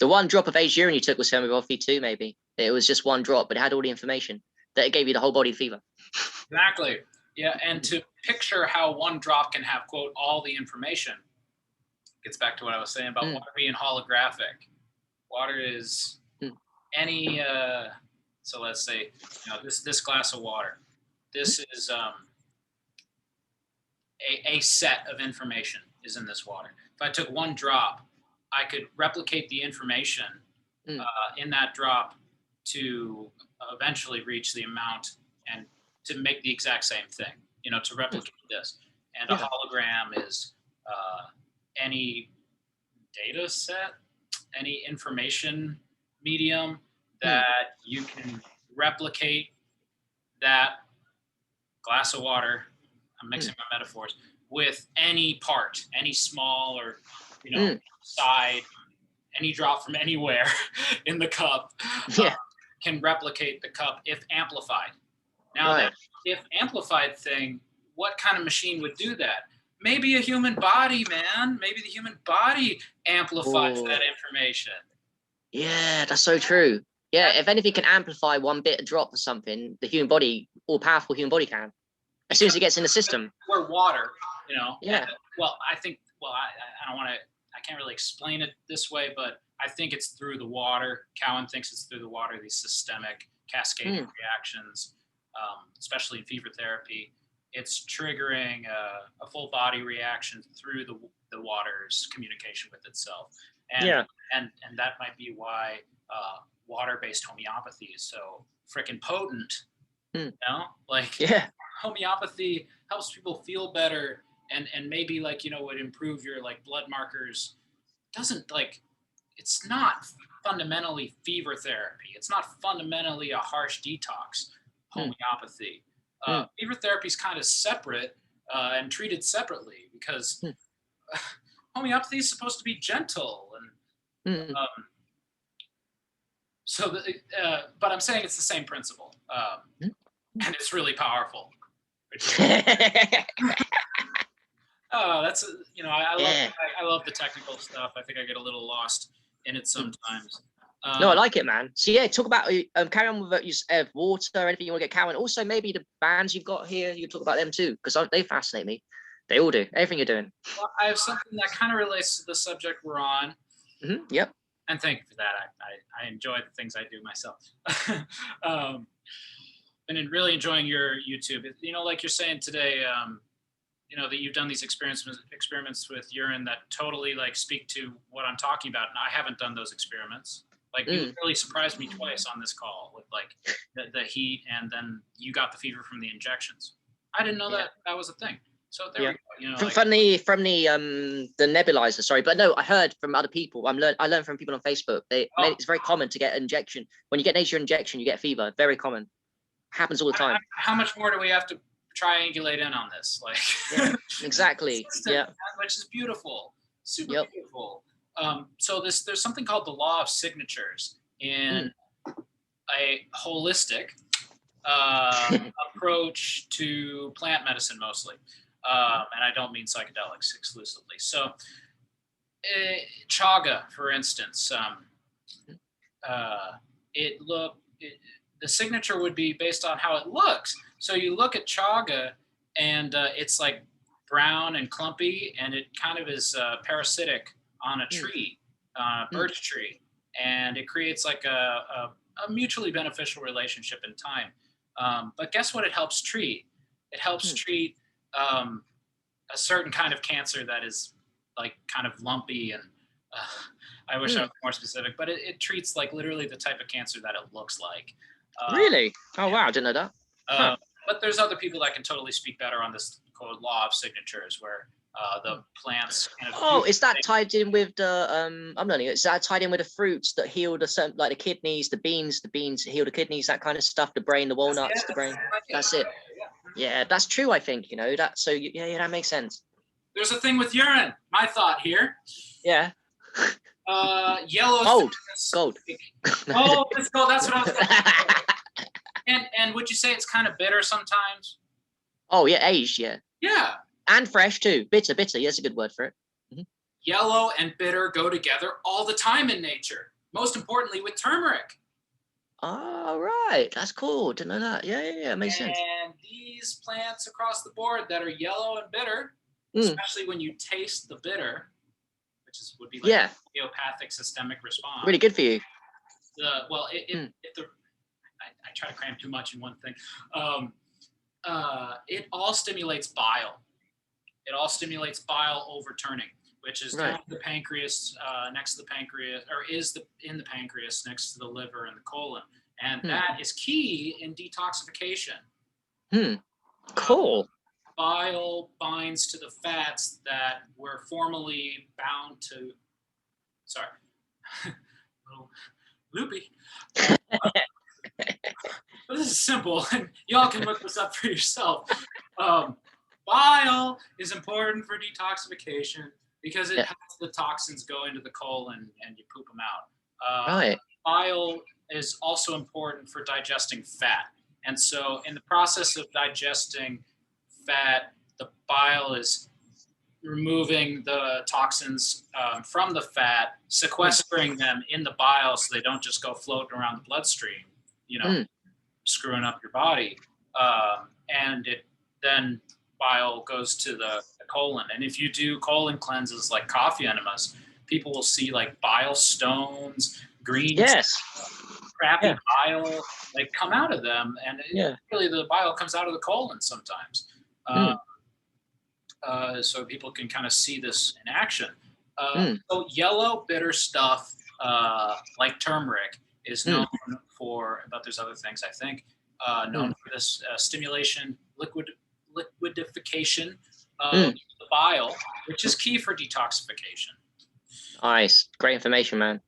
Speaker 1: The one drop of aged urine you took was homeopathy too, maybe. It was just one drop, but it had all the information that it gave you the whole body fever.
Speaker 2: Exactly. Yeah, and to picture how one drop can have, quote, all the information, gets back to what I was saying about water being holographic. Water is any, so let's say, this glass of water. This is a set of information is in this water. If I took one drop, I could replicate the information in that drop to eventually reach the amount and to make the exact same thing, to replicate this. And a hologram is any data set, any information medium that you can replicate that glass of water, I'm mixing my metaphors, with any part, any small or, side, any drop from anywhere in the cup can replicate the cup if amplified. Now, that if amplified thing, what kind of machine would do that? Maybe a human body, man. Maybe the human body amplifies that information.
Speaker 1: Yeah, that's so true. Yeah, if anything can amplify one bit of drop or something, the human body, all powerful human body can. As soon as it gets in the system.
Speaker 2: We're water, you know.
Speaker 1: Yeah.
Speaker 2: Well, I think. Well, I don't want to. I can't really explain it this way, but I think it's through the water. Cowan thinks it's through the water. These systemic cascading reactions, especially in fever therapy, it's triggering a full body reaction through the water's communication with itself, and and that might be why water-based homeopathy is so freaking potent. You know, like homeopathy helps people feel better, and maybe like, you know, would improve your like blood markers. Doesn't like, it's not fundamentally fever therapy. It's not fundamentally a harsh detox. Homeopathy, fever therapy is kind of separate and treated separately because homeopathy is supposed to be gentle and but I'm saying it's the same principle, and it's really powerful. Oh, that's you know, I love the technical stuff. I think I get a little lost in it sometimes.
Speaker 1: No, I like it, man. So yeah, talk about carry on with water, anything you want to get carrying. Also, maybe the bands you've got here, you can talk about them too, because they fascinate me. They all do. Everything you're doing.
Speaker 2: Well, I have something that kind of relates to the subject we're on.
Speaker 1: Yep.
Speaker 2: And thank you for that. I enjoy the things I do myself. And really enjoying your YouTube. You know, like you're saying today, you know, that you've done these experiments with urine that totally like speak to what I'm talking about. And I haven't done those experiments. Like you really surprised me twice on this call with like the heat, and then you got the fever from the injections. I didn't know that was a thing. So there we go. You know,
Speaker 1: from the nebulizer. Sorry, but no, I heard from other people. I learned from people on Facebook. It's very common to get an injection. When you get nasal injection, you get fever. Very common. Happens all the time.
Speaker 2: How much more do we have to triangulate in on this? Like
Speaker 1: exactly.
Speaker 2: Which is beautiful. Super beautiful. So there's something called the law of signatures in a holistic approach to plant medicine mostly. And I don't mean psychedelics exclusively. So chaga, for instance, the signature would be based on how it looks. So you look at chaga and it's like brown and clumpy, and it kind of is parasitic on a tree, birch tree. And it creates like a mutually beneficial relationship in time. But guess what it helps treat? It helps treat a certain kind of cancer that is like kind of lumpy, and I wish I was more specific, but it treats like literally the type of cancer that it looks like.
Speaker 1: Really? Oh, wow. I didn't know that.
Speaker 2: But there's other people that can totally speak better on this called law of signatures, where the plants kind of
Speaker 1: is that tied in with the I'm learning it. Is that tied in with the fruits that heal the certain, like the kidneys, the beans heal the kidneys, that kind of stuff, the brain, the walnuts, the brain. That's it. Yeah, that's true. I think, you know, that. So yeah, that makes sense.
Speaker 2: There's a thing with urine. My thought here.
Speaker 1: Yeah.
Speaker 2: Yellow.
Speaker 1: Gold.
Speaker 2: Oh, it's gold. That's what I was thinking. And would you say it's kind of bitter sometimes?
Speaker 1: Oh yeah, aged. Yeah.
Speaker 2: Yeah.
Speaker 1: And fresh too. Bitter. Yeah, that's a good word for it.
Speaker 2: Yellow and bitter go together all the time in nature. Most importantly, with turmeric.
Speaker 1: Oh, right. That's cool. Didn't know that. Yeah. Makes sense.
Speaker 2: And these plants across the board that are yellow and bitter, especially when you taste the bitter, which would be like a homeopathic systemic response.
Speaker 1: Really good for you.
Speaker 2: I try to cram too much in one thing. It all stimulates bile. It all stimulates bile overturning, which is down the pancreas, next to the pancreas, or in the pancreas next to the liver and the colon. And that is key in detoxification.
Speaker 1: Cool.
Speaker 2: Bile binds to the fats that were formerly bound to, sorry, a little loopy. But this is simple, and y'all can look this up for yourself. Bile is important for detoxification because it helps the toxins go into the colon and you poop them out. Bile is also important for digesting fat. And so in the process of digesting fat, the bile is removing the toxins from the fat, sequestering them in the bile so they don't just go floating around the bloodstream, screwing up your body. And it then bile goes to the colon. And if you do colon cleanses like coffee enemas, people will see like bile stones, green, crappy bile like come out of them. And really the bile comes out of the colon sometimes. So people can kind of see this in action. So yellow bitter stuff like turmeric is known for, but there's other things I think, known for this stimulation, liquidification of the bile, which is key for detoxification.
Speaker 1: Nice. Great information, man.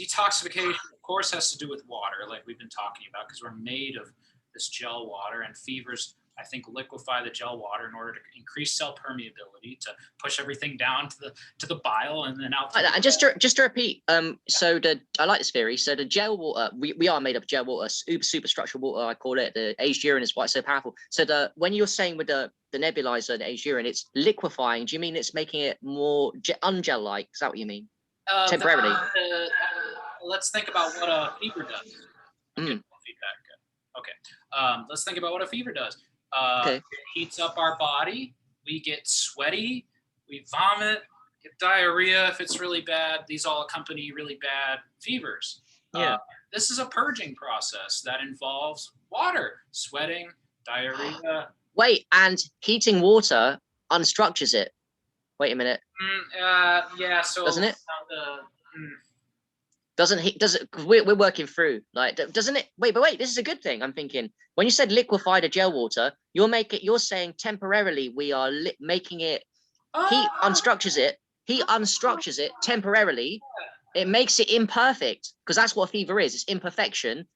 Speaker 2: Detoxification, of course, has to do with water, like we've been talking about, because we're made of this gel water, and fevers, I think, liquefy the gel water in order to increase cell permeability, to push everything down to the bile and then out.
Speaker 1: And just to repeat, so I like this theory. So the gel water, we are made of gel water, superstructural water, I call it. The aged urine is why it's so powerful. So when you're saying with the nebulizer, the aged urine, it's liquefying. Do you mean it's making it more ungel-like? Is that what you mean? Temporarily.
Speaker 2: Let's think about what a fever does. Feedback. Okay. Let's think about what a fever does. It heats up our body. We get sweaty. We vomit. Get diarrhea if it's really bad. These all accompany really bad fevers. This is a purging process that involves water, sweating, diarrhea.
Speaker 1: Wait, and heating water unstructures it. Wait a minute.
Speaker 2: So
Speaker 1: doesn't it? We're working through, like, doesn't it? Wait, this is a good thing. I'm thinking when you said liquefy the gel water, you're saying temporarily we are making it, heat unstructures it temporarily. It makes it imperfect, because that's what a fever is. It's imperfection.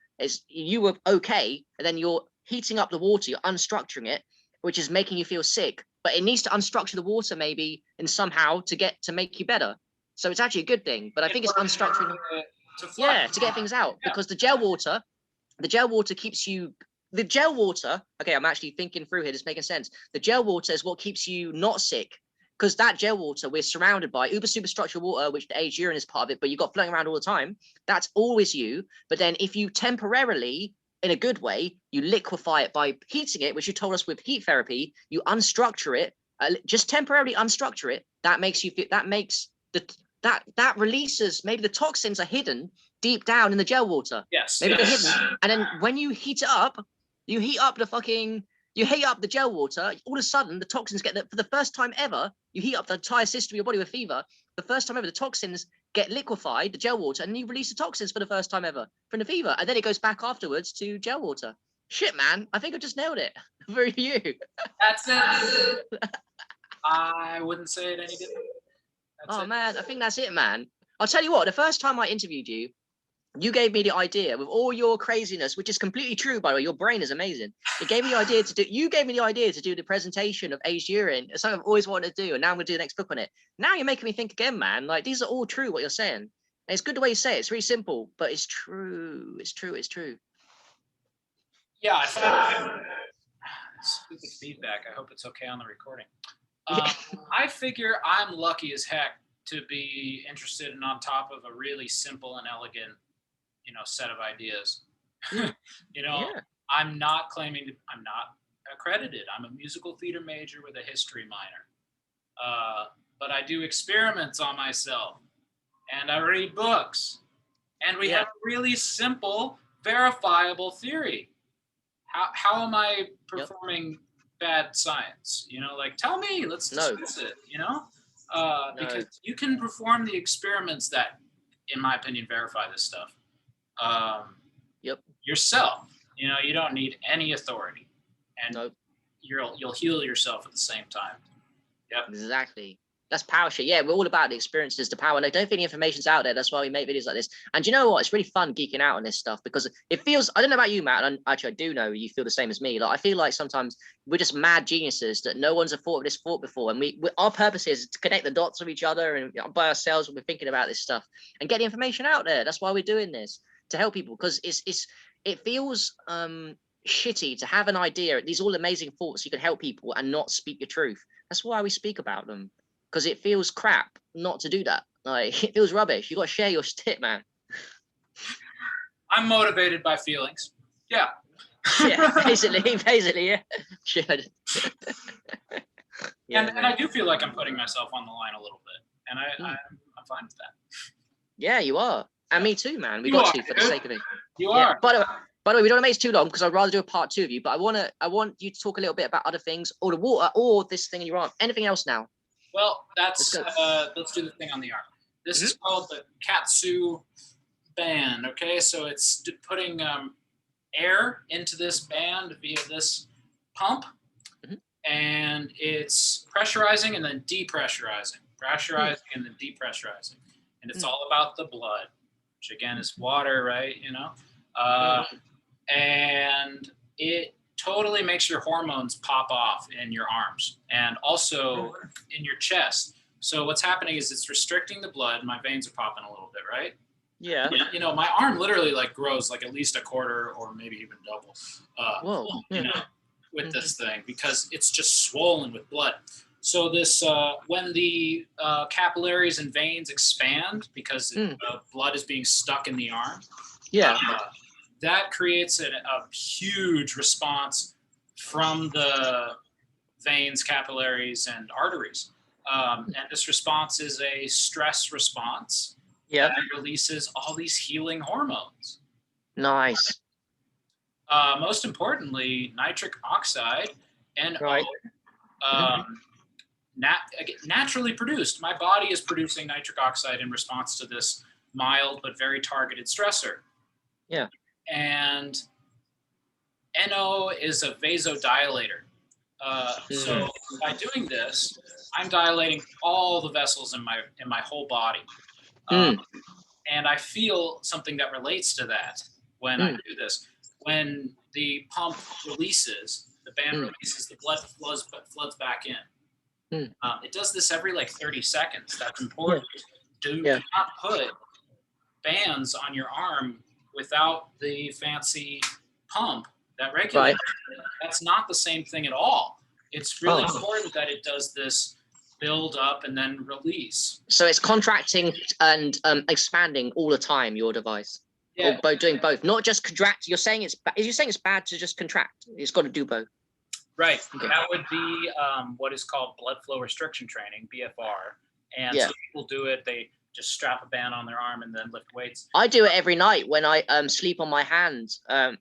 Speaker 1: You were okay, and then you're heating up the water, you're unstructuring it, which is making you feel sick, but it needs to unstructure the water maybe in somehow to make you better. So it's actually a good thing, but I think it's unstructuring to get things out, because the gel water keeps you, okay, I'm actually thinking through here, it's making sense. The gel water is what keeps you not sick, because that gel water we're surrounded by superstructural water, which the aged urine is part of it, but you've got flowing around all the time. That's always you. But then if you temporarily, in a good way, you liquefy it by heating it, which you told us with heat therapy, you unstructure it, just temporarily unstructure it. That makes you feel, that releases, maybe the toxins are hidden deep down in the gel water. Maybe they're hidden. And then when you heat it up, you heat up the gel water, all of a sudden the toxins for the first time ever, you heat up the entire system of your body with fever. The first time ever, the toxins get liquefied, the gel water, and you release the toxins for the first time ever from the fever. And then it goes back afterwards to gel water. Shit, man. I think I just nailed it for you.
Speaker 2: That's it. I wouldn't say it any different.
Speaker 1: Man, I think that's it, man. I'll tell you what, the first time I interviewed you, you gave me the idea with all your craziness, which is completely true, by the way. Your brain is amazing. You gave me the idea to do the presentation of aged urine. It's something I've always wanted to do, and now I'm going to do the next book on it. Now you're making me think again, man. Like, these are all true, what you're saying. And it's good the way you say it. It's really simple, but it's true. It's true.
Speaker 2: Yeah, I found stupid feedback. I hope it's okay on the recording. I figure I'm lucky as heck to be interested and on top of a really simple and elegant, set of ideas. I'm not claiming I'm not accredited. I'm a musical theater major with a history minor. But I do experiments on myself, and I read books, and we have a really simple, verifiable theory. How am I performing bad science? Tell me, let's discuss it, because you can perform the experiments that, in my opinion, verify this stuff yourself. You don't need any authority, and you'll heal yourself at the same time.
Speaker 1: Exactly. That's power shit. Yeah, we're all about the experiences, the power. And I don't think the information's out there. That's why we make videos like this. And you know what? It's really fun geeking out on this stuff, because it feels, I don't know about you, Matt, and actually I do know you feel the same as me. Like, I feel like sometimes we're just mad geniuses that no one's thought of this thought before. And our purpose is to connect the dots with each other and by ourselves when we're thinking about this stuff and get the information out there. That's why we're doing this, to help people, because it feels shitty to have an idea, these all amazing thoughts you can help people and not speak your truth. That's why we speak about them, because it feels crap not to do that. Like, it feels rubbish. You got to share your shit, man.
Speaker 2: I'm motivated by feelings. Yeah.
Speaker 1: Yeah, basically, yeah. Should.
Speaker 2: Yeah, and I do feel like I'm putting myself on the line a little bit, and I'm fine with that.
Speaker 1: Yeah, you are. And me too, man. We
Speaker 2: You
Speaker 1: got
Speaker 2: are,
Speaker 1: to, for the sake of it.
Speaker 2: You
Speaker 1: Yeah.
Speaker 2: are.
Speaker 1: By the way, we don't want to make it too long because I'd rather do a part 2 of you. But I want you to talk a little bit about other things, or the water, or this thing in your arm. Anything else now?
Speaker 2: Well, let's do the thing on the arm. This is called the Katsu band. Okay, so it's putting air into this band via this pump, and it's pressurizing and then depressurizing, and then depressurizing, and it's all about the blood, which again is water, right? You know, and it totally makes your hormones pop off in your arms and also in your chest. So what's happening is it's restricting the blood. My veins are popping a little bit, right?
Speaker 1: Yeah.
Speaker 2: You know, my arm literally like grows like at least a quarter or maybe even double.
Speaker 1: Whoa.
Speaker 2: You know, with this thing because it's just swollen with blood. So this when the capillaries and veins expand because blood is being stuck in the arm.
Speaker 1: Yeah.
Speaker 2: That creates a huge response from the veins, capillaries, and arteries. And this response is a stress response that releases all these healing hormones.
Speaker 1: Nice.
Speaker 2: Most importantly, nitric oxide, NO, naturally produced. My body is producing nitric oxide in response to this mild but very targeted stressor.
Speaker 1: Yeah.
Speaker 2: And NO is a vasodilator. So by doing this, I'm dilating all the vessels in my whole body. And I feel something that relates to that when I do this. When the pump releases, the band releases, the blood floods back in. It does this every like 30 seconds. That's important. Do not put bands on your arm without the fancy pump that regulates. That's not the same thing at all. It's really important that it does this build up and then release.
Speaker 1: So it's contracting and expanding all the time, your device.
Speaker 2: Yeah.
Speaker 1: Or doing both, not just contract. You're saying it's bad to just contract. It's got to do both.
Speaker 2: Right. Okay. That would be what is called blood flow restriction training, BFR. And so people do it. They just strap a band on their arm and then lift weights.
Speaker 1: I do it every night when I sleep on my hand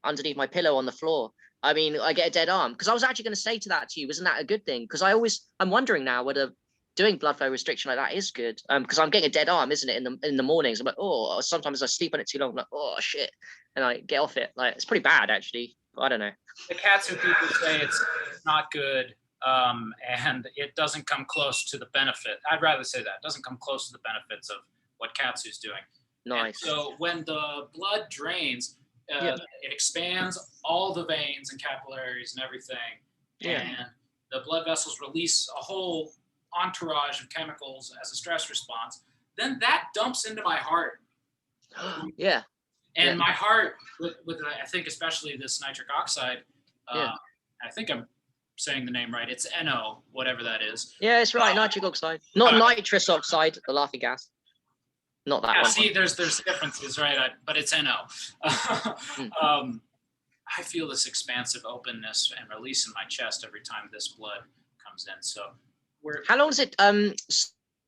Speaker 1: underneath my pillow on the floor. I mean, I get a dead arm because I was actually going to say to that to you, isn't that a good thing? Because I'm wondering now whether doing blood flow restriction like that is good. Because I'm getting a dead arm, isn't it? In the mornings, I'm like, sometimes I sleep on it too long, I'm like, oh shit, and I get off it. Like, it's pretty bad actually. I don't know.
Speaker 2: The Katsu people say it's not good, and it doesn't come close to the benefit. I'd rather say that it doesn't come close to the benefits of what Katsu's doing.
Speaker 1: Nice.
Speaker 2: And so when the blood drains, it expands all the veins and capillaries and everything, and the blood vessels release a whole entourage of chemicals as a stress response. Then that dumps into my heart. And my heart, with I think especially this nitric oxide, I think I'm saying the name right. It's NO, whatever that is.
Speaker 1: Yeah, it's right. Nitric oxide, not nitrous oxide, the laughing gas. Not that one.
Speaker 2: See, there's differences, right? But it's NO. I feel this expansive openness and release in my chest every time this blood comes in. So
Speaker 1: how long is it?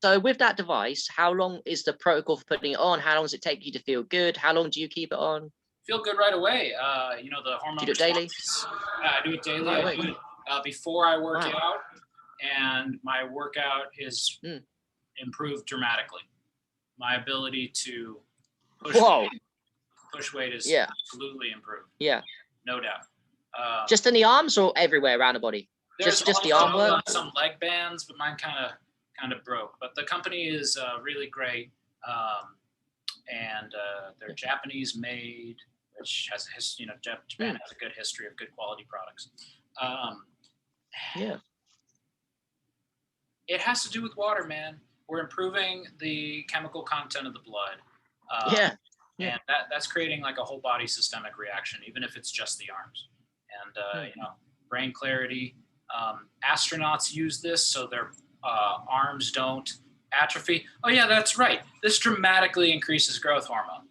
Speaker 1: So with that device, how long is the protocol for putting it on? How long does it take you to feel good? How long do you keep it on?
Speaker 2: Feel good right away. You know, the hormone.
Speaker 1: Do you do it daily?
Speaker 2: I do it daily. I do it before I work out, and my workout is improved dramatically. My ability to push weight is absolutely improved. Yeah, no doubt.
Speaker 1: Just in the arms or everywhere around the body? Just the arm work.
Speaker 2: Some leg bands, but mine kind of broke. But the company is really great, and they're Japanese made, which has Japan has a good history of good quality products. It has to do with water, man. We're improving the chemical content of the blood. And that's creating like a whole body systemic reaction, even if it's just the arms. And brain clarity, Astronauts use this so their arms don't atrophy. Oh yeah, that's right. This dramatically increases growth hormone.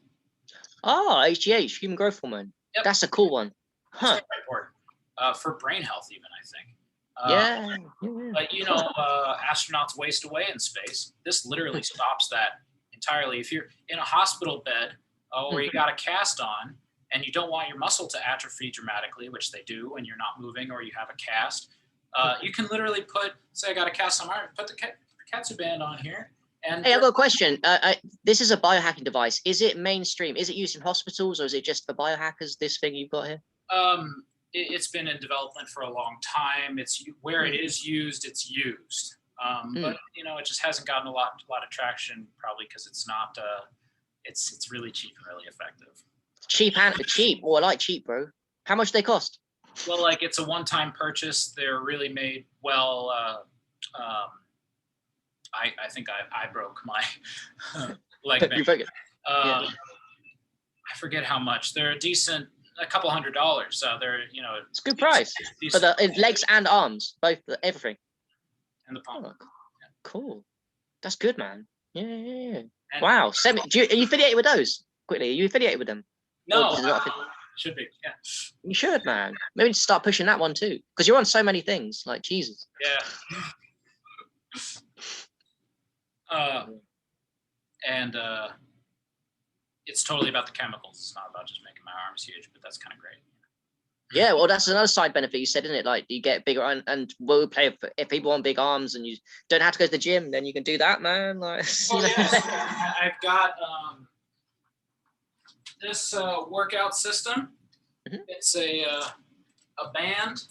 Speaker 1: Oh, HGH, human growth hormone. Yep. That's a cool one.
Speaker 2: Huh. That's very important for brain health, even, I think.
Speaker 1: Yeah.
Speaker 2: But astronauts waste away in space. This literally stops that entirely. If you're in a hospital bed where you got a cast on and you don't want your muscle to atrophy dramatically, which they do when you're not moving or you have a cast, you can literally say I got a cast on my arm, put the Katsu band on here. And
Speaker 1: hey, I've got a question. This is a biohacking device. Is it mainstream? Is it used in hospitals, or is it just for biohackers, this thing you've got here?
Speaker 2: It's been in development for a long time. It's where it is used, it's used. But it just hasn't gotten a lot of traction, probably because it's not. It's really cheap and really effective.
Speaker 1: Cheap. Oh, I like cheap, bro. How much do they cost?
Speaker 2: Well, like it's a one-time purchase. They're really made well. I think I broke my leg band. I forget how much. They're a couple $100. So they're
Speaker 1: it's a good price for the legs and arms, both, everything.
Speaker 2: And the palm.
Speaker 1: Oh, cool. That's good, man. Yeah. Wow. Are you affiliated with those? Quickly, are you affiliated with them?
Speaker 2: No. Should be. Yeah.
Speaker 1: You should, man. Maybe start pushing that one too, because you're on so many things. Like Jesus.
Speaker 2: Yeah. It's totally about the chemicals. It's not about just making my arms huge, but that's kind of great.
Speaker 1: Yeah, well, that's another side benefit you said, isn't it? Like you get bigger, and we'll play if people want big arms and you don't have to go to the gym, then you can do that, man. Like,
Speaker 2: I've got this workout system. It's a band.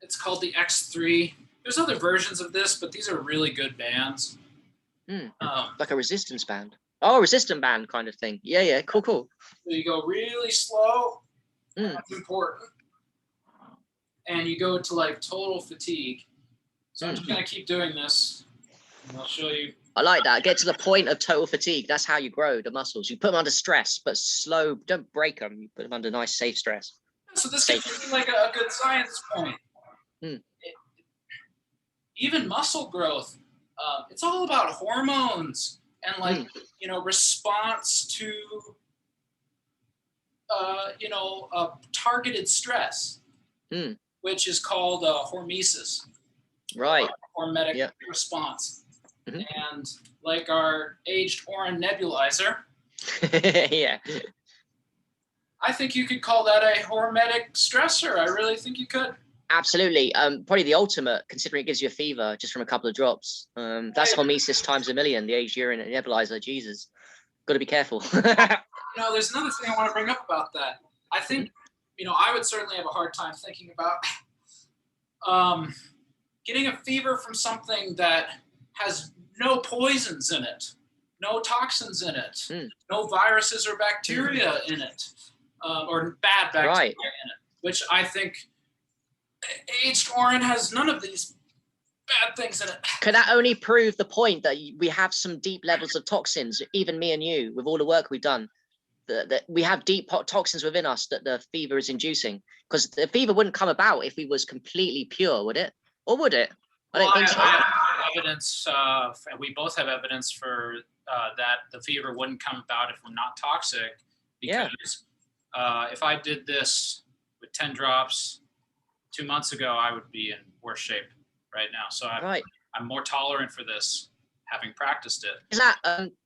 Speaker 2: It's called the X3. There's other versions of this, but these are really good bands.
Speaker 1: Like a resistance band. Oh, resistant band kind of thing. Yeah. Cool.
Speaker 2: So you go really slow. That's important. And you go to like total fatigue. So I'm just going to keep doing this. And I'll show you.
Speaker 1: I like that. Get to the point of total fatigue. That's how you grow the muscles. You put them under stress, but slow. Don't break them. You put them under nice, safe stress.
Speaker 2: So this gives me like a good science point. Even muscle growth, it's all about hormones and response to targeted stress, which is called hormesis.
Speaker 1: Right.
Speaker 2: Hormetic response. And like our aged Urine nebulizer.
Speaker 1: Yeah.
Speaker 2: I think you could call that a hormetic stressor. I really think you could.
Speaker 1: Absolutely. Probably the ultimate, considering it gives you a fever just from a couple of drops. That's hormesis times a million, the aged urine nebulizer. Jesus. Got to be careful.
Speaker 2: There's another thing I want to bring up about that. I think, I would certainly have a hard time thinking about getting a fever from something that has no poisons in it, no toxins in it, no viruses or bacteria in it, or bad bacteria in it, which I think aged Urine has none of these bad things in it.
Speaker 1: Could that only prove the point that we have some deep levels of toxins, even me and you, with all the work we've done, that we have deep toxins within us that the fever is inducing? Because the fever wouldn't come about if we was completely pure, would it? Or would it? I don't think so.
Speaker 2: I have evidence, we both have evidence for that the fever wouldn't come about if we're not toxic. Because if I did this with 10 drops 2 months ago, I would be in worse shape right now. So I'm more tolerant for this, having practiced it.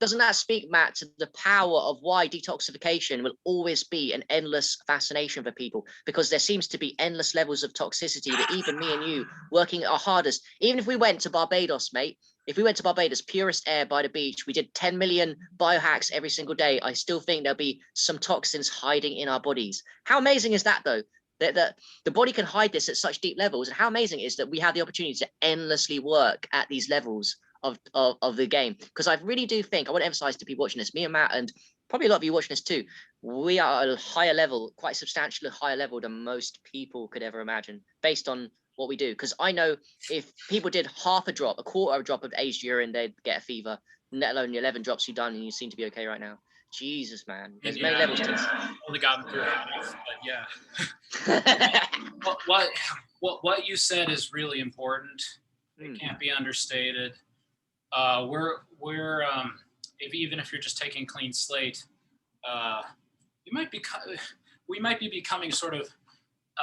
Speaker 1: Doesn't that speak, Matt, to the power of why detoxification will always be an endless fascination for people? Because there seems to be endless levels of toxicity that even me and you, working our hardest, even if we went to Barbados, mate, if we went to Barbados, purest air by the beach, we did 10 million biohacks every single day, I still think there'll be some toxins hiding in our bodies. How amazing is that, though? That the body can hide this at such deep levels. And how amazing it is that we have the opportunity to endlessly work at these levels of the game. Because I really do think, I want to emphasize to people watching this, me and Matt, and probably a lot of you watching this too, we are at a higher level, quite substantially higher level than most people could ever imagine, based on what we do. Because I know if people did half a drop, a quarter of a drop of aged urine, they'd get a fever, let alone the 11 drops you've done, and you seem to be okay right now. Jesus, man. There's many levels to this.
Speaker 2: Only gotten through half, but yeah. What you said is really important. It can't be understated. Even if you're just taking clean slate, we might be becoming sort of,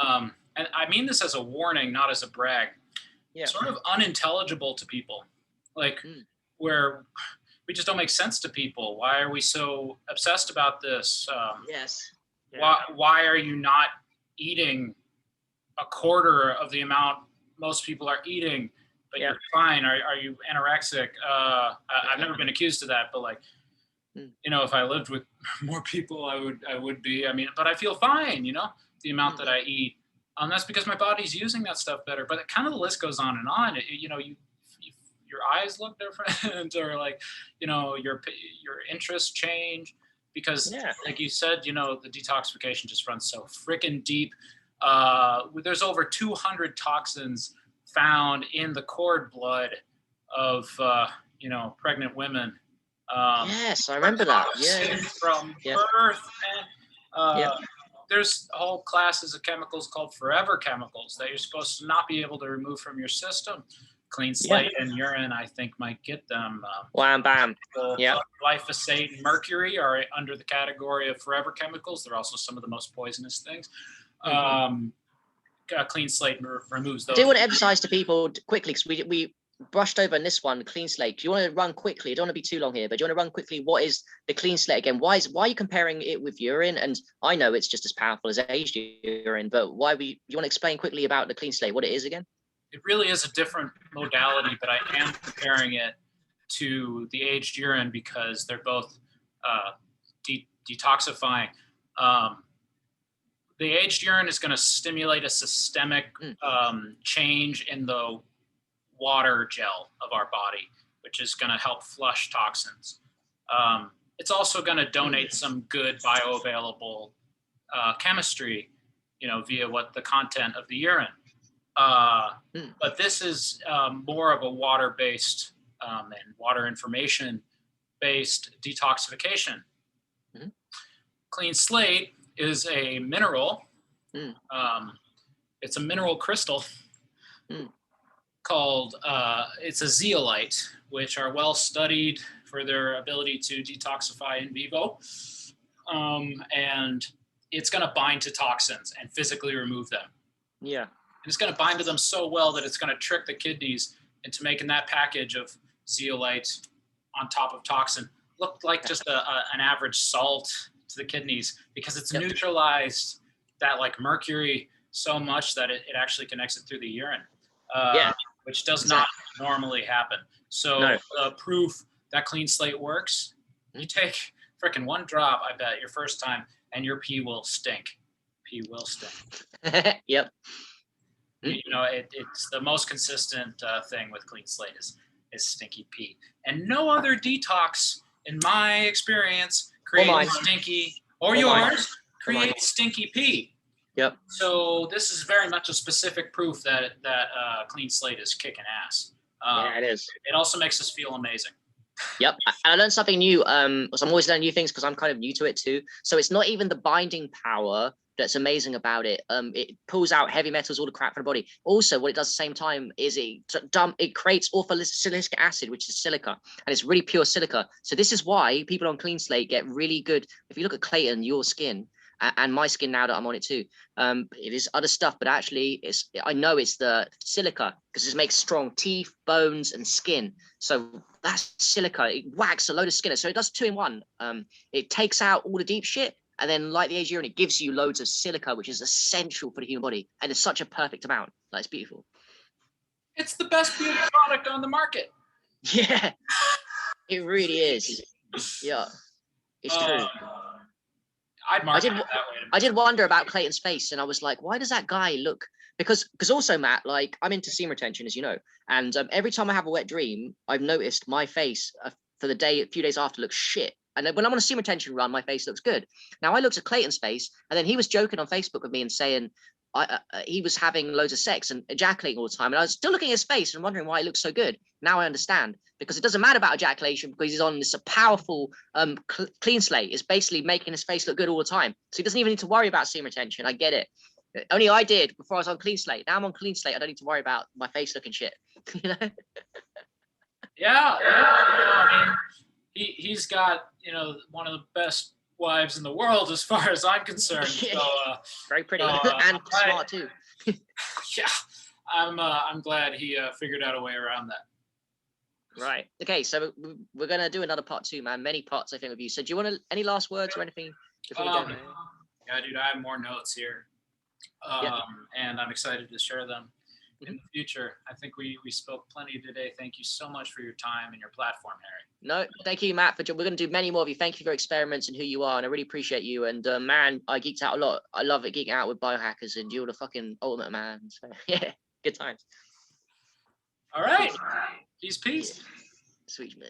Speaker 2: and I mean this as a warning, not as a brag, sort of unintelligible to people, like where we just don't make sense to people. Why are we so obsessed about this? Why are you not eating a quarter of the amount most people are eating, but you're fine? Are you anorexic? I've never been accused of that, but like, if I lived with more people, I would be. I mean, but I feel fine, the amount that I eat. That's because my body's using that stuff better. But kind of the list goes on and on. Your eyes look different, or like, your interests change because, like you said, the detoxification just runs so freaking deep. There's over 200 toxins found in the cord blood of pregnant women.
Speaker 1: Yes, I remember that. Yeah,
Speaker 2: from birth, and there's whole classes of chemicals called forever chemicals that you're supposed to not be able to remove from your system. Clean slate and urine, I think, might get them.
Speaker 1: Wham bam.
Speaker 2: Glyphosate and mercury are under the category of forever chemicals. They're also some of the most poisonous things. Clean slate removes those.
Speaker 1: I do want to emphasize to people quickly, because we brushed over in this one, clean slate. Do you want to run quickly? I don't want to be too long here, but do you want to run quickly? What is the clean slate again? Why are you comparing it with urine? And I know it's just as powerful as aged urine, but you want to explain quickly about the clean slate, what it is again?
Speaker 2: It really is a different modality, but I am comparing it to the aged urine because they're both detoxifying. The aged urine is going to stimulate a systemic change in the water gel of our body, which is going to help flush toxins. It's also going to donate some good bioavailable chemistry, via the content of the urine. But this is more of a water-based and water information-based detoxification. Clean slate is a mineral. It's a mineral crystal called, it's a zeolite, which are well studied for their ability to detoxify in vivo. And it's going to bind to toxins and physically remove them.
Speaker 1: Yeah.
Speaker 2: And it's going to bind to them so well that it's going to trick the kidneys into making that package of zeolite on top of toxin look like just an average salt to the kidneys, because it's neutralized that like mercury so much that it actually connects it through the urine, which does not normally happen. So the proof that clean slate works, you take freaking one drop, I bet, your first time, and your pee will stink. Pee will stink.
Speaker 1: Yep.
Speaker 2: It's the most consistent thing with clean slate is stinky pee. And no other detox, in my experience, creates stinky, or yours, creates stinky pee.
Speaker 1: Yep.
Speaker 2: So this is very much a specific proof that clean slate is kicking ass.
Speaker 1: Yeah, it is.
Speaker 2: It also makes us feel amazing.
Speaker 1: Yep. I learned something new. So I'm always learning new things because I'm kind of new to it too. So it's not even the binding power that's amazing about it. It pulls out heavy metals, all the crap from the body. Also, what it does at the same time is it creates orthosilicic acid, which is silica, and it's really pure silica. So this is why people on clean slate get really good. If you look at Clayton, your skin, and my skin now that I'm on it too, it is other stuff, but actually I know it's the silica because it makes strong teeth, bones, and skin. So that's silica. It whacks a load of skin. So it does 2 in 1. It takes out all the deep shit, and then like the aged urine, it gives you loads of silica, which is essential for the human body, and it's such a perfect amount. Like, it's beautiful.
Speaker 2: It's the best beauty product on the market.
Speaker 1: Yeah, it really is. Yeah, it's true. I did wonder about Clayton's face, and I was like, why does that guy look? Because also, Matt, like, I'm into semen retention, as you know, and every time I have a wet dream, I've noticed my face for the day, a few days after, looks shit. And then when I'm on a semen retention run, my face looks good. Now I looked at Clayton's face, and then he was joking on Facebook with me and saying he was having loads of sex and ejaculating all the time. And I was still looking at his face and wondering why it looks so good. Now I understand, because it doesn't matter about ejaculation, because he's on this powerful clean slate. It's basically making his face look good all the time. So he doesn't even need to worry about semen retention. I get it. Only I did before I was on clean slate. Now I'm on clean slate. I don't need to worry about my face looking shit. You know?
Speaker 2: Yeah. I mean, he's got, one of the best wives in the world as far as I'm concerned. So,
Speaker 1: very pretty and smart too.
Speaker 2: Yeah, I'm glad he figured out a way around that.
Speaker 1: Right. Okay. So we're gonna do another part 2, man. Many parts, I think, with you. So do you want any last words or anything before we go?
Speaker 2: Yeah, dude, I have more notes here, and I'm excited to share them in the future. I think we spoke plenty today. Thank you so much for your time and your platform, Harry.
Speaker 1: No, thank you, Matt. We're going to do many more of you. Thank you for your experiments and who you are, and I really appreciate you. And man, I geeked out a lot. I love it geeking out with biohackers, and you're the fucking ultimate man. So yeah, good times.
Speaker 2: All right, peace.
Speaker 1: Sweet man.